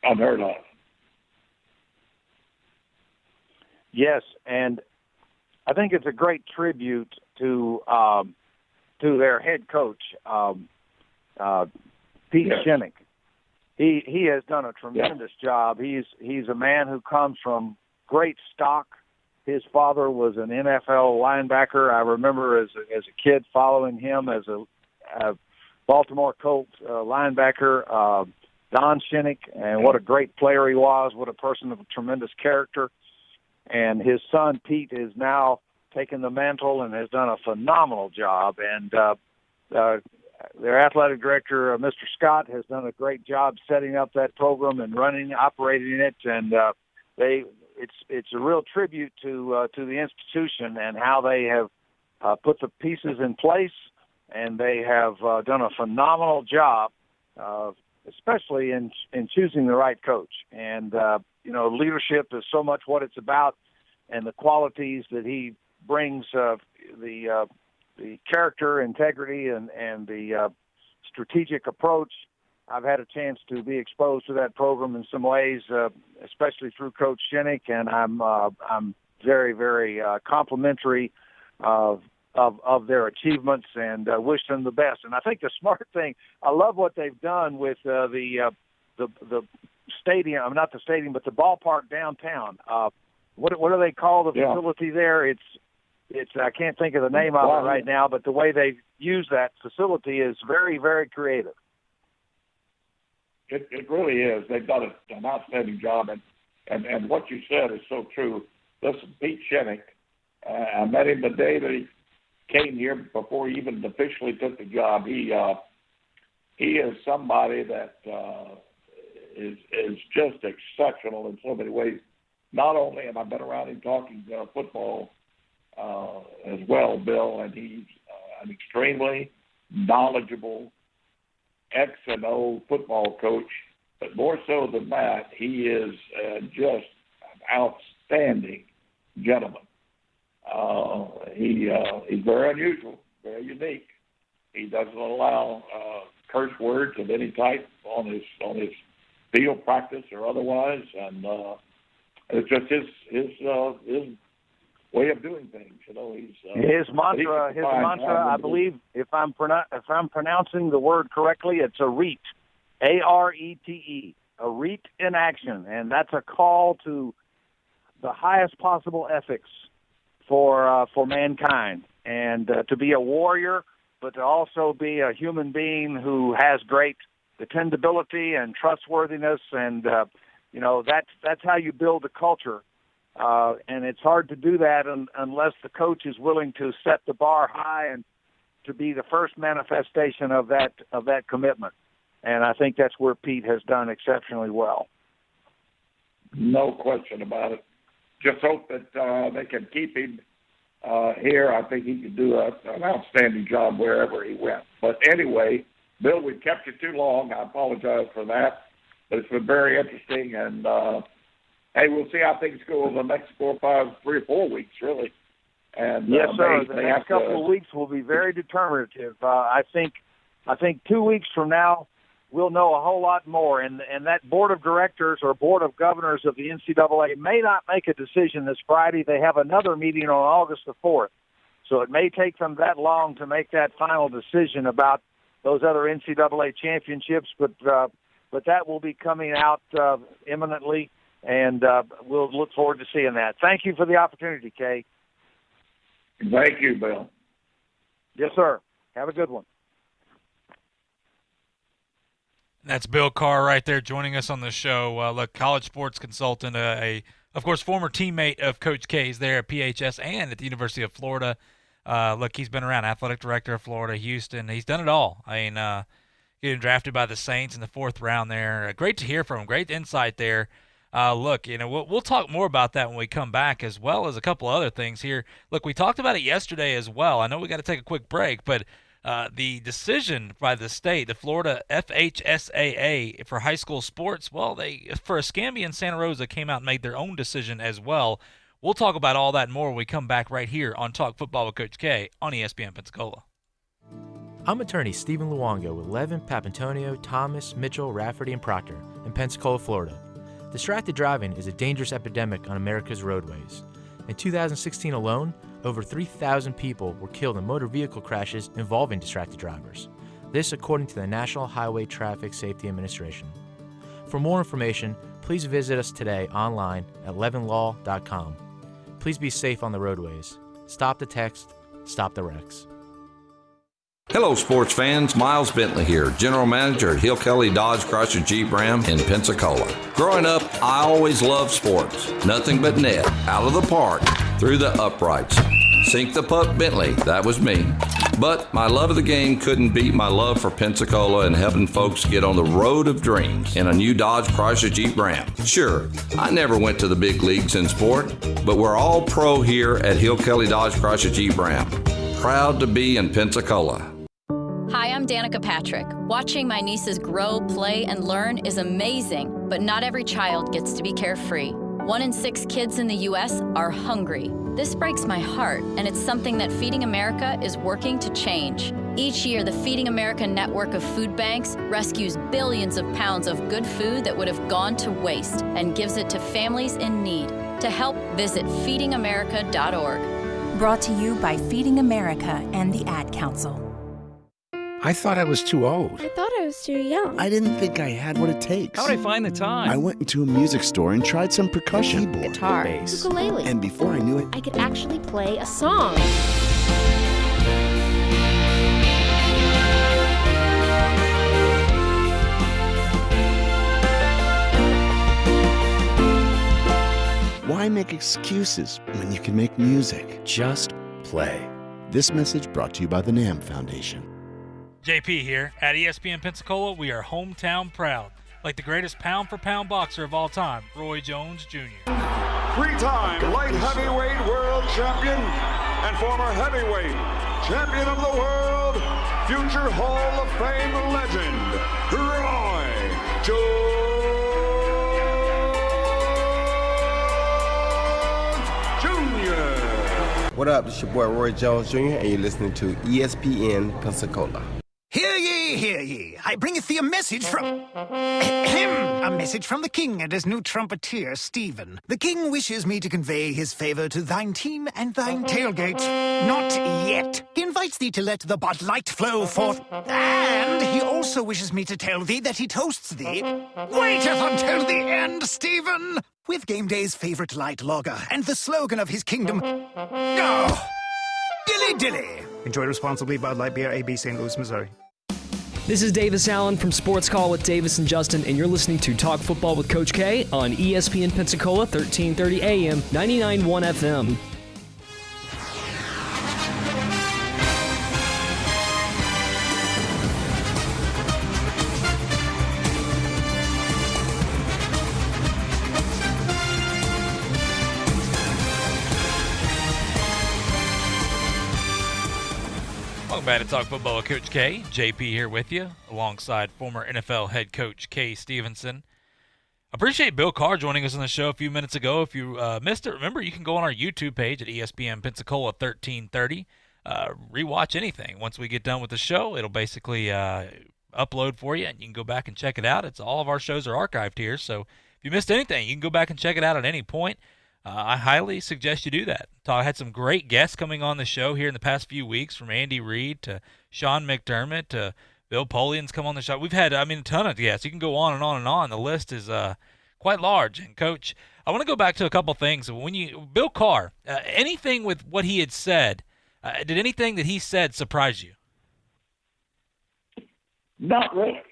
Q: Unheard of.
Z: Yes, and I think it's a great tribute to their head coach, Pete Shinnick. He has done a tremendous job. He's a man who comes from great stock. His father was an NFL linebacker. I remember as a kid following him as a Baltimore Colts linebacker, Don Shinnick, and what a great player he was, what a person of tremendous character. And his son, Pete, is now taken the mantle and has done a phenomenal job. And their athletic director, Mr. Scott, has done a great job setting up that program and operating it. And it's a real tribute to the institution and how they have put the pieces in place, and they have done a phenomenal job, especially in choosing the right coach. And leadership is so much what it's about, and the qualities that he brings, the character, integrity, and the strategic approach. I've had a chance to be exposed to that program in some ways, especially through Coach Shinnick, and I'm very, very complimentary of their achievements and wish them the best. And I think the smart thing, I love what they've done with the stadium, not the stadium, but the ballpark downtown. What do they call the facility there? It's I can't think of the name of it right now, but the way they use that facility is very, very creative.
Q: It really is. They've done an outstanding job, and what you said is so true. Listen, Pete Shinnick, I met him the day that he came here before he even officially took the job. He is somebody that is just exceptional in so many ways. Not only have I been around him talking football as well, Bill, and he's an extremely knowledgeable X and O football coach, but more so than that, he is just an outstanding gentleman. He's very unusual, very unique. He doesn't allow curse words of any type on his field practice or otherwise, and it's just his way of doing things.
Z: His mantra. I believe, if I'm pronouncing the word correctly, it's a REAT, ARETE, a REAT in action, and that's a call to the highest possible ethics for mankind, and to be a warrior, but to also be a human being who has great dependability and trustworthiness, and that's how you build a culture. And it's hard to do that unless the coach is willing to set the bar high and to be the first manifestation of that commitment. And I think that's where Pete has done exceptionally well.
Q: No question about it. Just hope that they can keep him here. I think he could do an outstanding job wherever he went. But anyway, Bill, we've kept you too long. I apologize for that. But it's been very interesting, and hey, we'll see how things go over the next 3 or 4 weeks, really. And
Z: yes, sir. The
Q: they
Z: next
Q: have to-
Z: couple of weeks will be very determinative. I think 2 weeks from now we'll know a whole lot more, and that board of directors or board of governors of the NCAA may not make a decision this Friday. They have another meeting on August the 4th, so it may take them that long to make that final decision about those other NCAA championships. But that will be coming out imminently, and we'll look forward to seeing that. Thank you for the opportunity, Kay.
Q: Thank you, Bill.
Z: Yes, sir. Have a good one.
H: That's Bill Carr right there joining us on the show. Look, college sports consultant, of course, former teammate of Coach K's there at PHS and at the University of Florida. Look, he's been around, athletic director of Florida, Houston. He's done it all. I mean, getting drafted by the Saints in the 4th round there. Great to hear from him. Great insight there. Look, we'll talk more about that when we come back, as well as a couple other things here. Look, we talked about it yesterday as well. I know we got to take a quick break, but the decision by the state, the Florida FHSAA for high school sports, well, for Escambia and Santa Rosa came out and made their own decision as well. We'll talk about all that and more when we come back right here on Talk Football with Coach K on ESPN Pensacola.
R: I'm attorney Stephen Luongo with Levin, Papantonio, Thomas, Mitchell, Rafferty, and Proctor in Pensacola, Florida. Distracted driving is a dangerous epidemic on America's roadways. In 2016 alone, over 3,000 people were killed in motor vehicle crashes involving distracted drivers. This according to the National Highway Traffic Safety Administration. For more information, please visit us today online at levinlaw.com. Please be safe on the roadways. Stop the text, stop the wrecks.
S: Hello, sports fans. Miles Bentley here, General Manager at Hill Kelly Dodge Chrysler Jeep Ram in Pensacola. Growing up, I always loved sports. Nothing but net, out of the park, through the uprights. Sink the puck, Bentley, that was me. But my love of the game couldn't beat my love for Pensacola and helping folks get on the road of dreams in a new Dodge Chrysler Jeep Ram. Sure, I never went to the big leagues in sport, but we're all pro here at Hill Kelly Dodge Chrysler Jeep Ram. Proud to be in Pensacola.
A: Hi, I'm Danica Patrick. Watching my nieces grow, play, and learn is amazing, but not every child gets to be carefree. 1 in 6 kids in the U.S. are hungry. This breaks my heart, and it's something that Feeding America is working to change. Each year, the Feeding America network of food banks rescues billions of pounds of good food that would have gone to waste and gives it to families in need. To help, visit feedingamerica.org.
B: Brought to you by Feeding America and the Ad Council.
C: I thought I was too old.
W: I thought I was too young.
V: I didn't think I had what it takes.
D: How'd I find the time?
V: I went into a music store and tried some percussion. Keyboard,
W: guitar,
V: bass.
W: ukulele.
V: And before I knew it,
W: I could actually play a song.
V: why make excuses when you can make music? Just play. This message brought to you by the NAM Foundation.
H: JP here. At ESPN Pensacola, we are hometown proud. Like the greatest pound-for-pound boxer of all time, Roy Jones Jr.
M: Three-time light heavyweight world champion and former heavyweight champion of the world, future Hall of Fame legend, Roy Jones Jr.
N: What up? This is your boy Roy Jones Jr. and you're listening to ESPN Pensacola.
L: Hear ye, hear ye. I bringeth thee a message from... a message from the king and his new trumpeter, Stephen. The king wishes me to convey his favor to thine team and thine tailgate. Not yet. He invites thee to let the Bud Light flow forth. And he also wishes me to tell thee that he toasts thee. Waiteth until the end, Stephen! With game day's favorite light lager and the slogan of his kingdom... Oh, dilly dilly.
F: Enjoy responsibly. Bud Light Beer, AB, St. Louis, Missouri.
X: This is Davis Allen from Sports Call with Davis and Justin, and you're listening to Talk Football with Coach K on ESPN Pensacola, 1330 AM, 99.1 FM.
H: Back to Talk Football with Coach K. JP here with you, alongside former NFL head coach Kay Stevenson. Appreciate Bill Carr joining us on the show a few minutes ago. If you missed it, remember you can go on our YouTube page at ESPN Pensacola 1330. Rewatch anything. Once we get done with the show, it'll basically upload for you, and you can go back and check it out. All of our shows are archived here, so if you missed anything, you can go back and check it out at any point. I highly suggest you do that. I had some great guests coming on the show here in the past few weeks, from Andy Reid to Sean McDermott to Bill Polian's come on the show. We've had, a ton of guests. You can go on and on and on. The list is quite large. And, Coach, I want to go back to a couple things. Bill Carr, anything with what he had said, did anything that he said surprise you?
Q: Not really.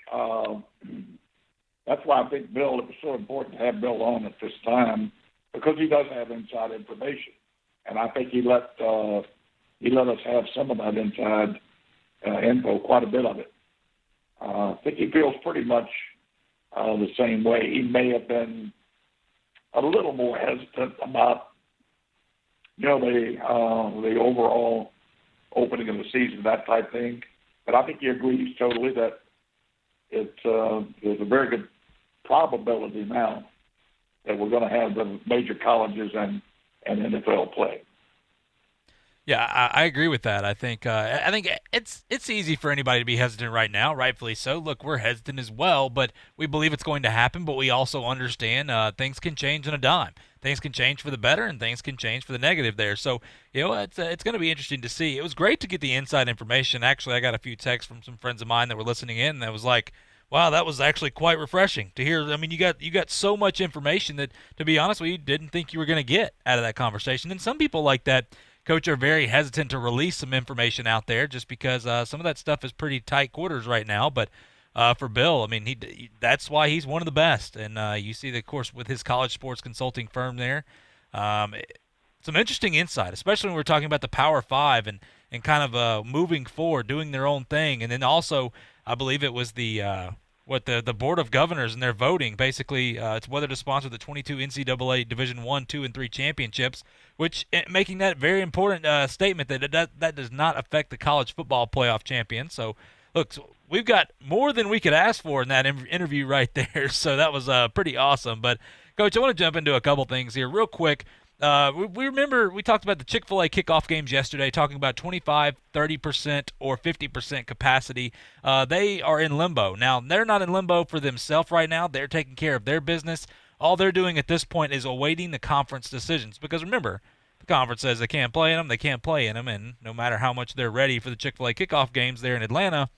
Q: That's why I think it was so important to have Bill on at this time, because he does have inside information. And I think he let us have some of that inside info, quite a bit of it. I think he feels pretty much the same way. He may have been a little more hesitant about, the overall opening of the season, that type thing. But I think he agrees totally that there's a very good probability now that we're going to have the major colleges and NFL play.
H: Yeah, I agree with that. I think it's easy for anybody to be hesitant right now, rightfully so. Look, we're hesitant as well, but we believe it's going to happen. But we also understand things can change in a dime. Things can change for the better, and things can change for the negative there. So, it's going to be interesting to see. It was great to get the inside information. Actually, I got a few texts from some friends of mine that were listening in, and that was like, wow, that was actually quite refreshing to hear. I mean, you got so much information that, to be honest with you, didn't think you were going to get out of that conversation. And some people like that, Coach, are very hesitant to release some information out there just because some of that stuff is pretty tight quarters right now. But for Bill, I mean, that's why he's one of the best. And you see, of course, with his college sports consulting firm there, some interesting insight, especially when we're talking about the Power Five and kind of moving forward, doing their own thing. And then also, I believe it was the Board of Governors and their voting. Basically, it's whether to sponsor the 22 NCAA Division I, II, and III championships, which making that very important statement that does not affect the college football playoff champion. So, look, we've got more than we could ask for in that interview right there. So that was pretty awesome. But, Coach, I want to jump into a couple things here real quick. We remember we talked about the Chick-fil-A kickoff games yesterday, talking about 25, 30%, or 50% capacity. They are in limbo. Now, they're not in limbo for themselves right now. They're taking care of their business. All they're doing at this point is awaiting the conference decisions. Because remember, the conference says they can't play in them, they can't play in them, and no matter how much they're ready for the Chick-fil-A kickoff games there in Atlanta,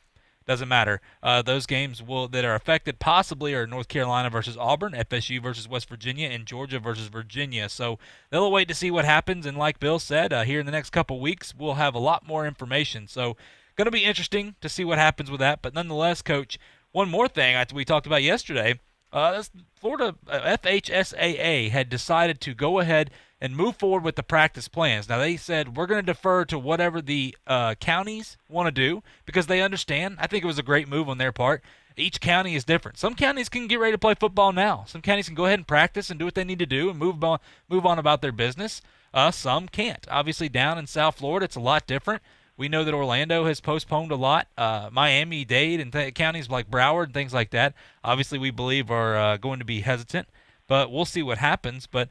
H: doesn't matter. Those games that are affected possibly are North Carolina versus Auburn, FSU versus West Virginia, and Georgia versus Virginia. So they'll wait to see what happens. And like Bill said, here in the next couple weeks, we'll have a lot more information. So going to be interesting to see what happens with that. But nonetheless, Coach, one more thing we talked about yesterday, Florida FHSAA had decided to go ahead and move forward with the practice plans. Now, they said, we're going to defer to whatever the counties want to do because they understand. I think it was a great move on their part. Each county is different. Some counties can get ready to play football now. Some counties can go ahead and practice and do what they need to do and move on about their business. Some can't. Obviously, down in South Florida, it's a lot different. We know that Orlando has postponed a lot. Miami-Dade and counties like Broward and things like that, obviously we believe are going to be hesitant. But we'll see what happens. But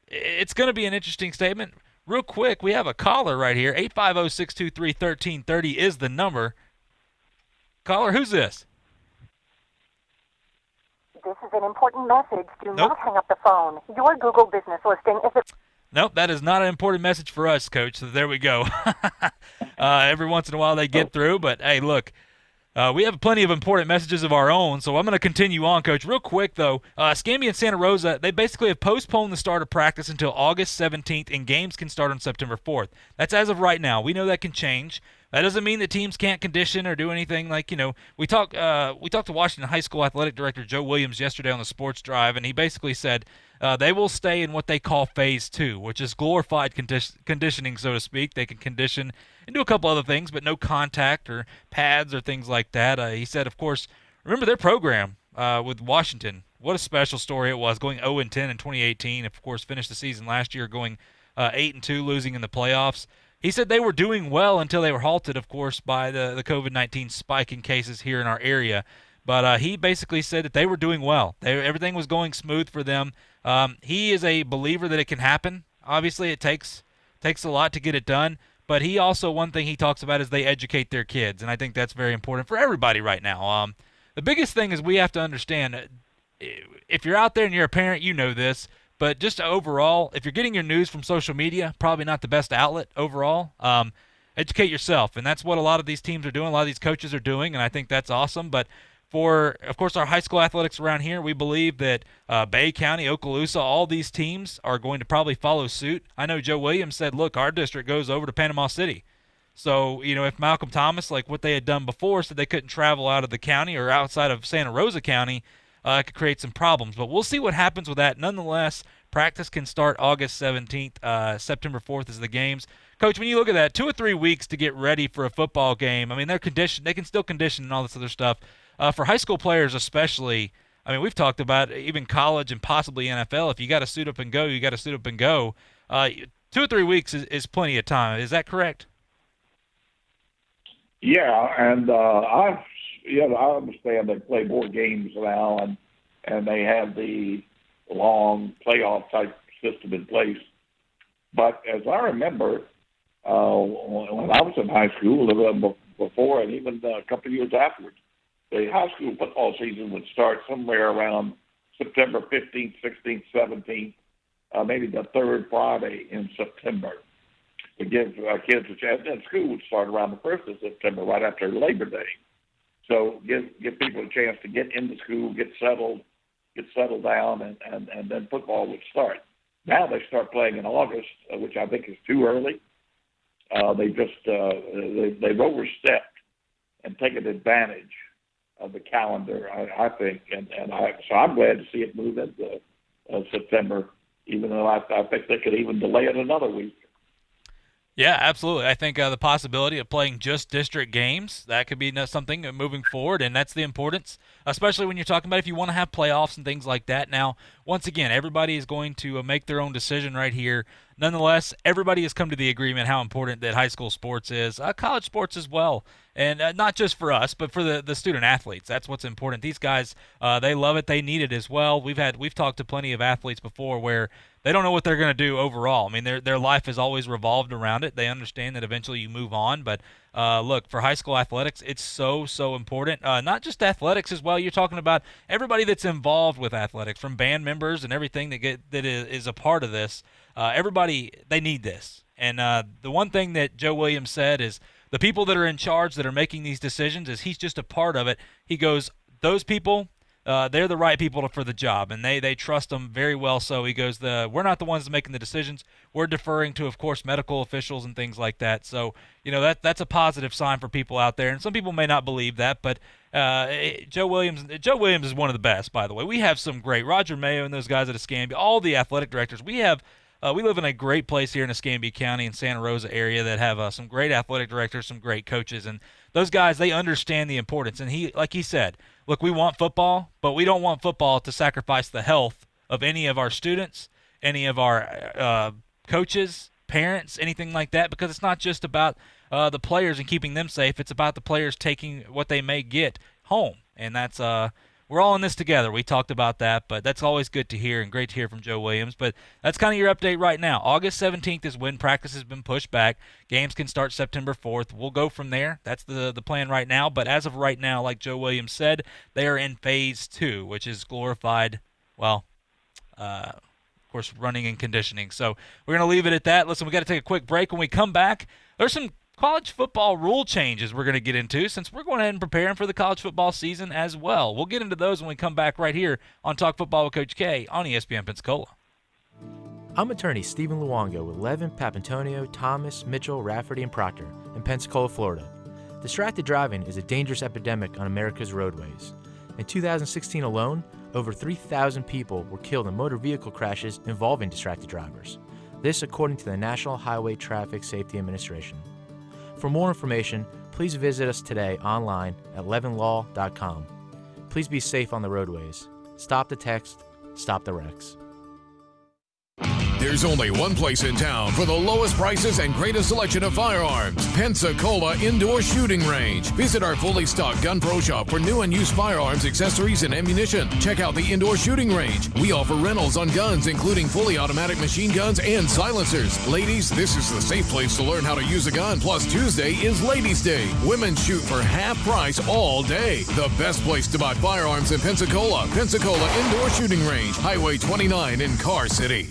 H: it's going to be an interesting statement. Real quick, we have a caller right here. 850-623-1330 is the number. Caller, who's this?
D: This is an important message. Do not hang up the phone. Your Google business listing is
H: Nope, that is not an important message for us, Coach. So there we go. Every once in a while they get through, but hey, look, we have plenty of important messages of our own, so I'm going to continue on, Coach. Real quick, though, Scamby and Santa Rosa, they basically have postponed the start of practice until August 17th, and games can start on September 4th. That's as of right now. We know that can change. That doesn't mean that teams can't condition or do anything. Like, we talked to Washington High School Athletic Director Joe Williams yesterday on the Sports Drive, and he basically said they will stay in what they call Phase 2, which is glorified conditioning, so to speak. They can condition and do a couple other things, but no contact or pads or things like that. He said, of course, remember their program with Washington. What a special story it was, going 0-10 in 2018. Of course, finished the season last year going 8-2, losing in the playoffs. He said they were doing well until they were halted, of course, by the COVID-19 spike in cases here in our area. But he basically said that they were doing well. Everything was going smooth for them. He is a believer that it can happen. Obviously, it takes a lot to get it done. But he also, one thing he talks about is they educate their kids, and I think that's very important for everybody right now. The biggest thing is we have to understand, if you're out there and you're a parent, you know this, but just overall, if you're getting your news from social media, probably not the best outlet overall. Educate yourself, and that's what a lot of these teams are doing, a lot of these coaches are doing, and I think that's awesome. But for, of course, our high school athletics around here, we believe that Bay County, Okaloosa, all these teams are going to probably follow suit. I know Joe Williams said, look, our district goes over to Panama City. So, if Malcolm Thomas, like what they had done before, said they couldn't travel out of the county or outside of Santa Rosa County, it could create some problems. But we'll see what happens with that. Nonetheless, practice can start August 17th. September 4th is the games. Coach, when you look at that, 2 or 3 weeks to get ready for a football game, I mean, they're conditioned. They can still condition and all this other stuff. For high school players especially, I mean, we've talked about even college and possibly NFL. If you got to suit up and go, you got to suit up and go. 2 or 3 weeks is plenty of time. Is that correct?
Q: Yeah, and I understand they play more games now, and they have the long playoff type system in place. But as I remember, when I was in high school, before and even a couple of years afterwards, the high school football season would start somewhere around September 15th, 16th, 17th, maybe the third Friday in September. To give kids a chance, and school would start around the 1st of September, right after Labor Day. So give people a chance to get into school, get settled down, and then football would start. Now they start playing in August, which I think is too early. They've overstepped and taken advantage of the calendar, I think, so I'm glad to see it move into September, even though I think they could even delay it another week.
H: Yeah, absolutely. I think the possibility of playing just district games, that could be something moving forward, and that's the importance, especially when you're talking about if you want to have playoffs and things like that. Now, once again, everybody is going to make their own decision right here. Nonetheless, everybody has come to the agreement how important that high school sports is, college sports as well, and not just for us, but for the student athletes. That's what's important. These guys, they love it. They need it as well. We've talked to plenty of athletes before where they don't know what they're going to do overall. I mean, their life has always revolved around it. They understand that eventually you move on, but look, for high school athletics, it's so important. Not just athletics as well. You're talking about everybody that's involved with athletics, from band members and everything that is a part of this. Everybody, they need this. And the one thing that Joe Williams said is the people that are in charge that are making these decisions, is he's just a part of it. He goes, those people, they're the right people for the job, and they trust them very well. So he goes, we're not the ones making the decisions. We're deferring to, of course, medical officials and things like that. So, that's a positive sign for people out there. And some people may not believe that, but Joe Williams is one of the best, by the way. We have some great, Roger Mayo and those guys at Escambia, all the athletic directors. We live in a great place here in Escambia County and Santa Rosa area that have some great athletic directors, some great coaches, and those guys, they understand the importance. And like he said, look, we want football, but we don't want football to sacrifice the health of any of our students, any of our coaches, parents, anything like that, because it's not just about the players and keeping them safe. It's about the players taking what they may get home, and that's we're all in this together. We talked about that, but that's always good to hear and great to hear from Joe Williams. But that's kind of your update right now. August 17th is when practice has been pushed back. Games can start September 4th. We'll go from there. That's the plan right now. But as of right now, like Joe Williams said, they are in Phase 2, which is glorified, of course, running and conditioning. So we're going to leave it at that. Listen, we got to take a quick break. When we come back, there's some college football rule changes we're going to get into, since we're going ahead and preparing for the college football season as well. We'll get into those when we come back right here on Talk Football with Coach K on ESPN Pensacola.
R: I'm attorney Stephen Luongo with Levin, Papantonio, Thomas, Mitchell, Rafferty, and Proctor in Pensacola, Florida. Distracted driving is a dangerous epidemic on America's roadways. In 2016 alone, over 3,000 people were killed in motor vehicle crashes involving distracted drivers. This according to the National Highway Traffic Safety Administration. For more information, please visit us today online at levinlaw.com. Please be safe on the roadways. Stop the text. Stop the wrecks.
E: There's only one place in town for the lowest prices and greatest selection of firearms. Pensacola Indoor Shooting Range. Visit our fully stocked Gun Pro Shop for new and used firearms, accessories, and ammunition. Check out the Indoor Shooting Range. We offer rentals on guns, including fully automatic machine guns and silencers. Ladies, this is the safe place to learn how to use a gun. Plus, Tuesday is Ladies' Day. Women shoot for half price all day. The best place to buy firearms in Pensacola. Pensacola Indoor Shooting Range, Highway 29 in Car City.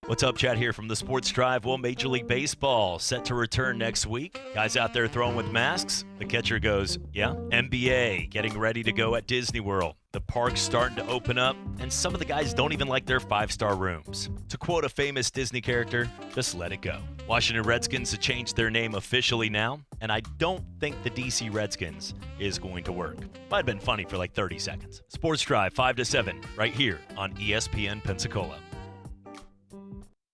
G: What's up, Chad here from the Sports Drive. Well, Major League Baseball set to return next week. Guys out there throwing with masks. The catcher goes, yeah. NBA getting ready to go at Disney World. The park's starting to open up, and some of the guys don't even like their 5-star rooms. To quote a famous Disney character, just let it go. Washington Redskins have changed their name officially now, and I don't think the DC Redskins is going to work. Might have been funny for like 30 seconds. Sports Drive 5 to 7 right here on ESPN Pensacola.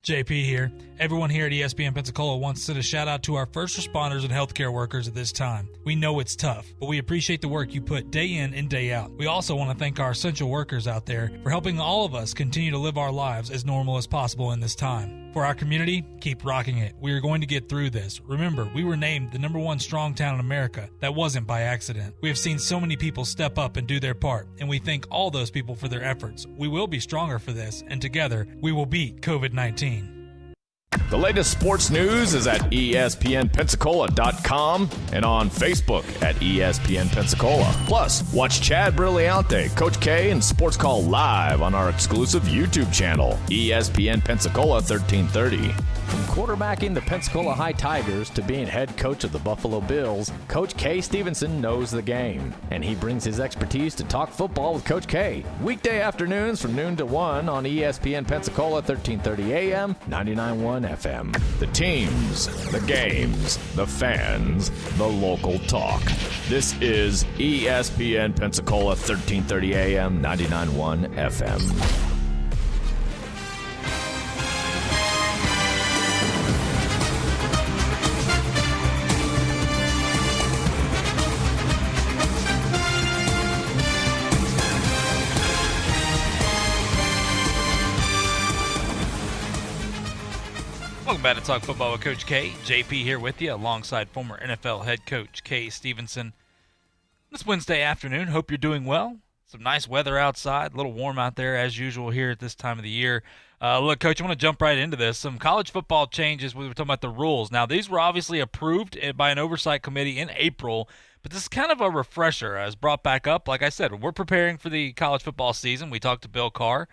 H: JP here. Everyone here at ESPN Pensacola wants to send a shout out to our first responders and healthcare workers at this time. We know it's tough, but we appreciate the work you put day in and day out. We also want to thank our essential workers out there for helping all of us continue to live our lives as normal as possible in this time. For our community, keep rocking it. We are going to get through this. Remember, we were named the #1 strong town in America. That wasn't by accident. We have seen so many people step up and do their part, and we thank all those people for their efforts. We will be stronger for this, and together, we will beat COVID-19.
I: The latest sports news is at ESPNpensacola.com and on Facebook at ESPN Pensacola. Plus, watch Chad Brilliante, Coach K, and Sports Call live on our exclusive YouTube channel, ESPN Pensacola 1330.
J: From quarterbacking the Pensacola High Tigers to being head coach of the Buffalo Bills, Coach K. Stevenson knows the game, and he brings his expertise to talk football with Coach K. Weekday afternoons from noon to 1 on ESPN Pensacola 1330 AM, 99.1 FM. The teams, the games, the fans, the local talk. This is ESPN Pensacola 1330 AM, 99.1 FM.
H: Welcome back to Talk Football with Coach K. JP here with you alongside former NFL head coach K. Stevenson. This Wednesday afternoon, hope you're doing well. Some nice weather outside, a little warm out there as usual here at this time of the year. Look, Coach, I want to jump right into this. Some college football changes. We were talking about the rules. Now, these were obviously approved by an oversight committee in April, but this is kind of a refresher as brought back up. Like I said, we're preparing for the college football season. We talked to Bill Carr.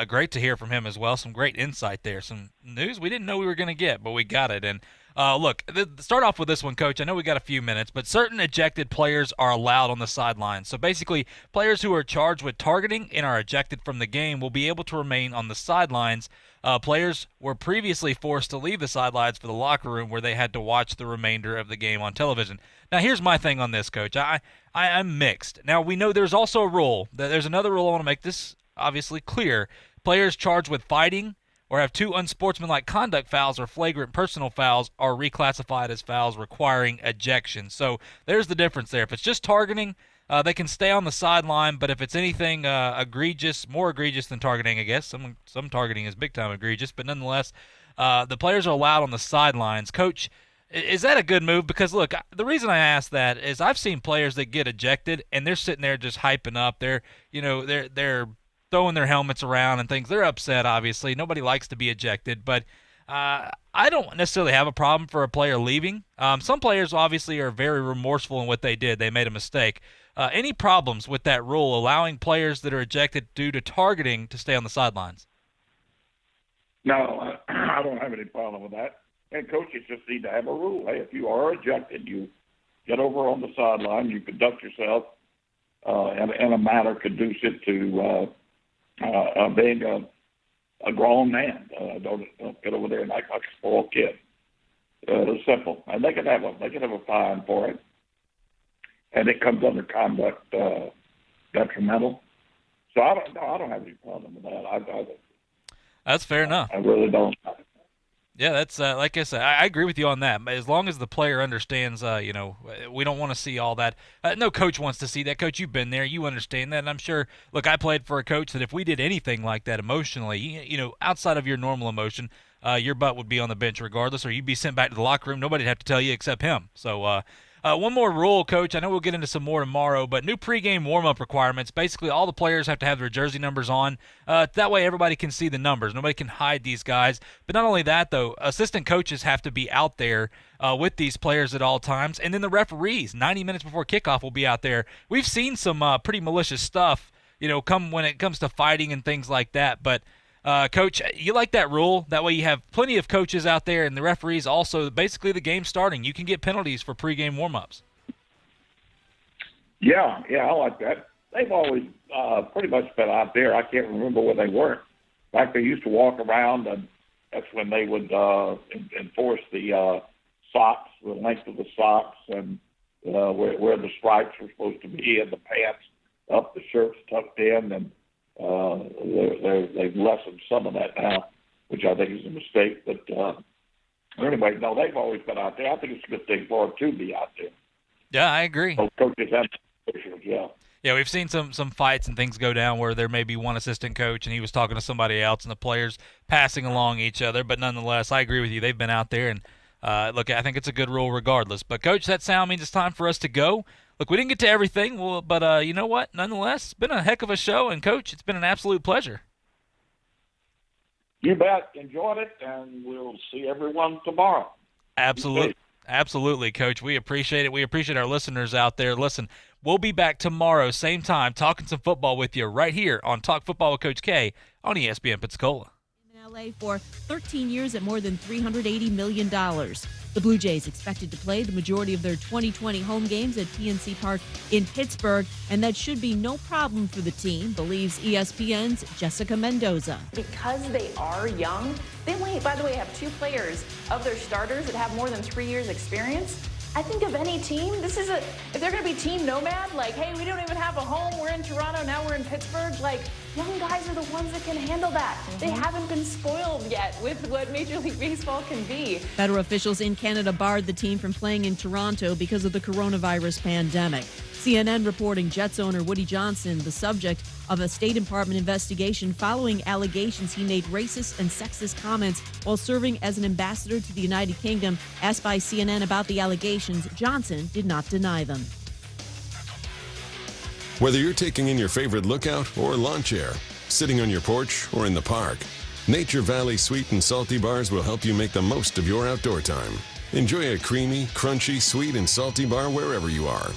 H: Great to hear from him as well. Some great insight there. Some news we didn't know we were going to get, but we got it. And look, start off with this one, Coach. I know we got a few minutes, but certain ejected players are allowed on the sidelines. So basically, players who are charged with targeting and are ejected from the game will be able to remain on the sidelines. Players were previously forced to leave the sidelines for the locker room where they had to watch the remainder of the game on television. Now, here's my thing on this, Coach. I'm mixed. Now, we know there's also a rule. There's another rule. I want to make this obviously clear. Players charged with fighting or have two unsportsmanlike conduct fouls or flagrant personal fouls are reclassified as fouls requiring ejection. So there's the difference there. If it's just targeting, they can stay on the sideline, but if it's anything egregious, more egregious than targeting, I guess, some targeting is big-time egregious, but nonetheless, the players are allowed on the sidelines. Coach, is that a good move? Because, look, the reason I ask that is I've seen players that get ejected, and they're sitting there just hyping up. They're throwing their helmets around and things. They're upset, obviously. Nobody likes to be ejected, but I don't necessarily have a problem for a player leaving. Some players obviously are very remorseful in what they did. They made a mistake. Any problems with that rule, allowing players that are ejected due to targeting to stay on the sidelines?
Q: No, I don't have any problem with that. And coaches just need to have a rule. Hey, if you are ejected, you get over on the sideline, you conduct yourself in a manner conducive to being a grown man. Don't get over there and act like a spoiled kid. It's simple, and they can have a fine for it, and it comes under conduct detrimental. So I don't have any problem with that.
H: That's fair enough.
Q: I really don't.
H: Yeah, that's like I said, I agree with you on that. As long as the player understands, we don't want to see all that. No coach wants to see that. Coach, you've been there. You understand that. And I'm sure, look, I played for a coach that if we did anything like that emotionally, outside of your normal emotion, your butt would be on the bench regardless, or you'd be sent back to the locker room. Nobody'd have to tell you except him. So one more rule, Coach. I know we'll get into some more tomorrow, but new pregame warm-up requirements. Basically, all the players have to have their jersey numbers on. That way everybody can see the numbers. Nobody can hide these guys. But not only that, though, assistant coaches have to be out there with these players at all times. And then the referees, 90 minutes before kickoff, will be out there. We've seen some pretty malicious stuff, come when it comes to fighting and things like that. But Coach, you like that rule? That way you have plenty of coaches out there and the referees also, basically the game starting. You can get penalties for pregame warm-ups.
Q: Yeah, I like that. They've always pretty much been out there. I can't remember where they were. In fact, they used to walk around, and that's when they would enforce the socks, the length of the socks, and where the stripes were supposed to be, and the pants up, the shirts tucked in, and they've lessened some of that now, which I think is a mistake. But anyway, no, they've always been out there. I think it's a good thing for them to be out there.
H: Yeah, I agree.
Q: Both coaches and officials, yeah.
H: Yeah, we've seen some fights and things go down where there may be one assistant coach and he was talking to somebody else and the players passing along each other. But nonetheless, I agree with you. They've been out there, and look, I think it's a good rule regardless. But, Coach, that sound means it's time for us to go. Look, we didn't get to everything, but you know what? Nonetheless, it's been a heck of a show, and, Coach, it's been an absolute pleasure.
Q: You bet. Enjoyed it, and we'll see everyone tomorrow.
H: Absolutely, Coach. We appreciate it. We appreciate our listeners out there. Listen, we'll be back tomorrow, same time, talking some football with you right here on Talk Football with Coach K on ESPN Pensacola.
K: In LA for 13 years at more than $380 million. The Blue Jays expected to play the majority of their 2020 home games at PNC Park in Pittsburgh, and that should be no problem for the team, believes ESPN's Jessica Mendoza.
O: Because they are young, they only, by the way, have 2 players of their starters that have more than 3 years experience. I think of any team, if they're going to be team nomad, like, hey, we don't even have a home, we're in Toronto, now we're in Pittsburgh, like, young guys are the ones that can handle that. They haven't been spoiled yet with what Major League Baseball can be.
K: Federal officials in Canada barred the team from playing in Toronto because of the coronavirus pandemic. CNN reporting Jets owner Woody Johnson, the subject of a State Department investigation following allegations he made racist and sexist comments while serving as an ambassador to the United Kingdom. Asked by CNN about the allegations, Johnson did not deny them.
P: Whether you're taking in your favorite lookout or lawn chair, sitting on your porch or in the park, Nature Valley Sweet and Salty Bars will help you make the most of your outdoor time. Enjoy a creamy, crunchy, sweet and salty bar wherever you are.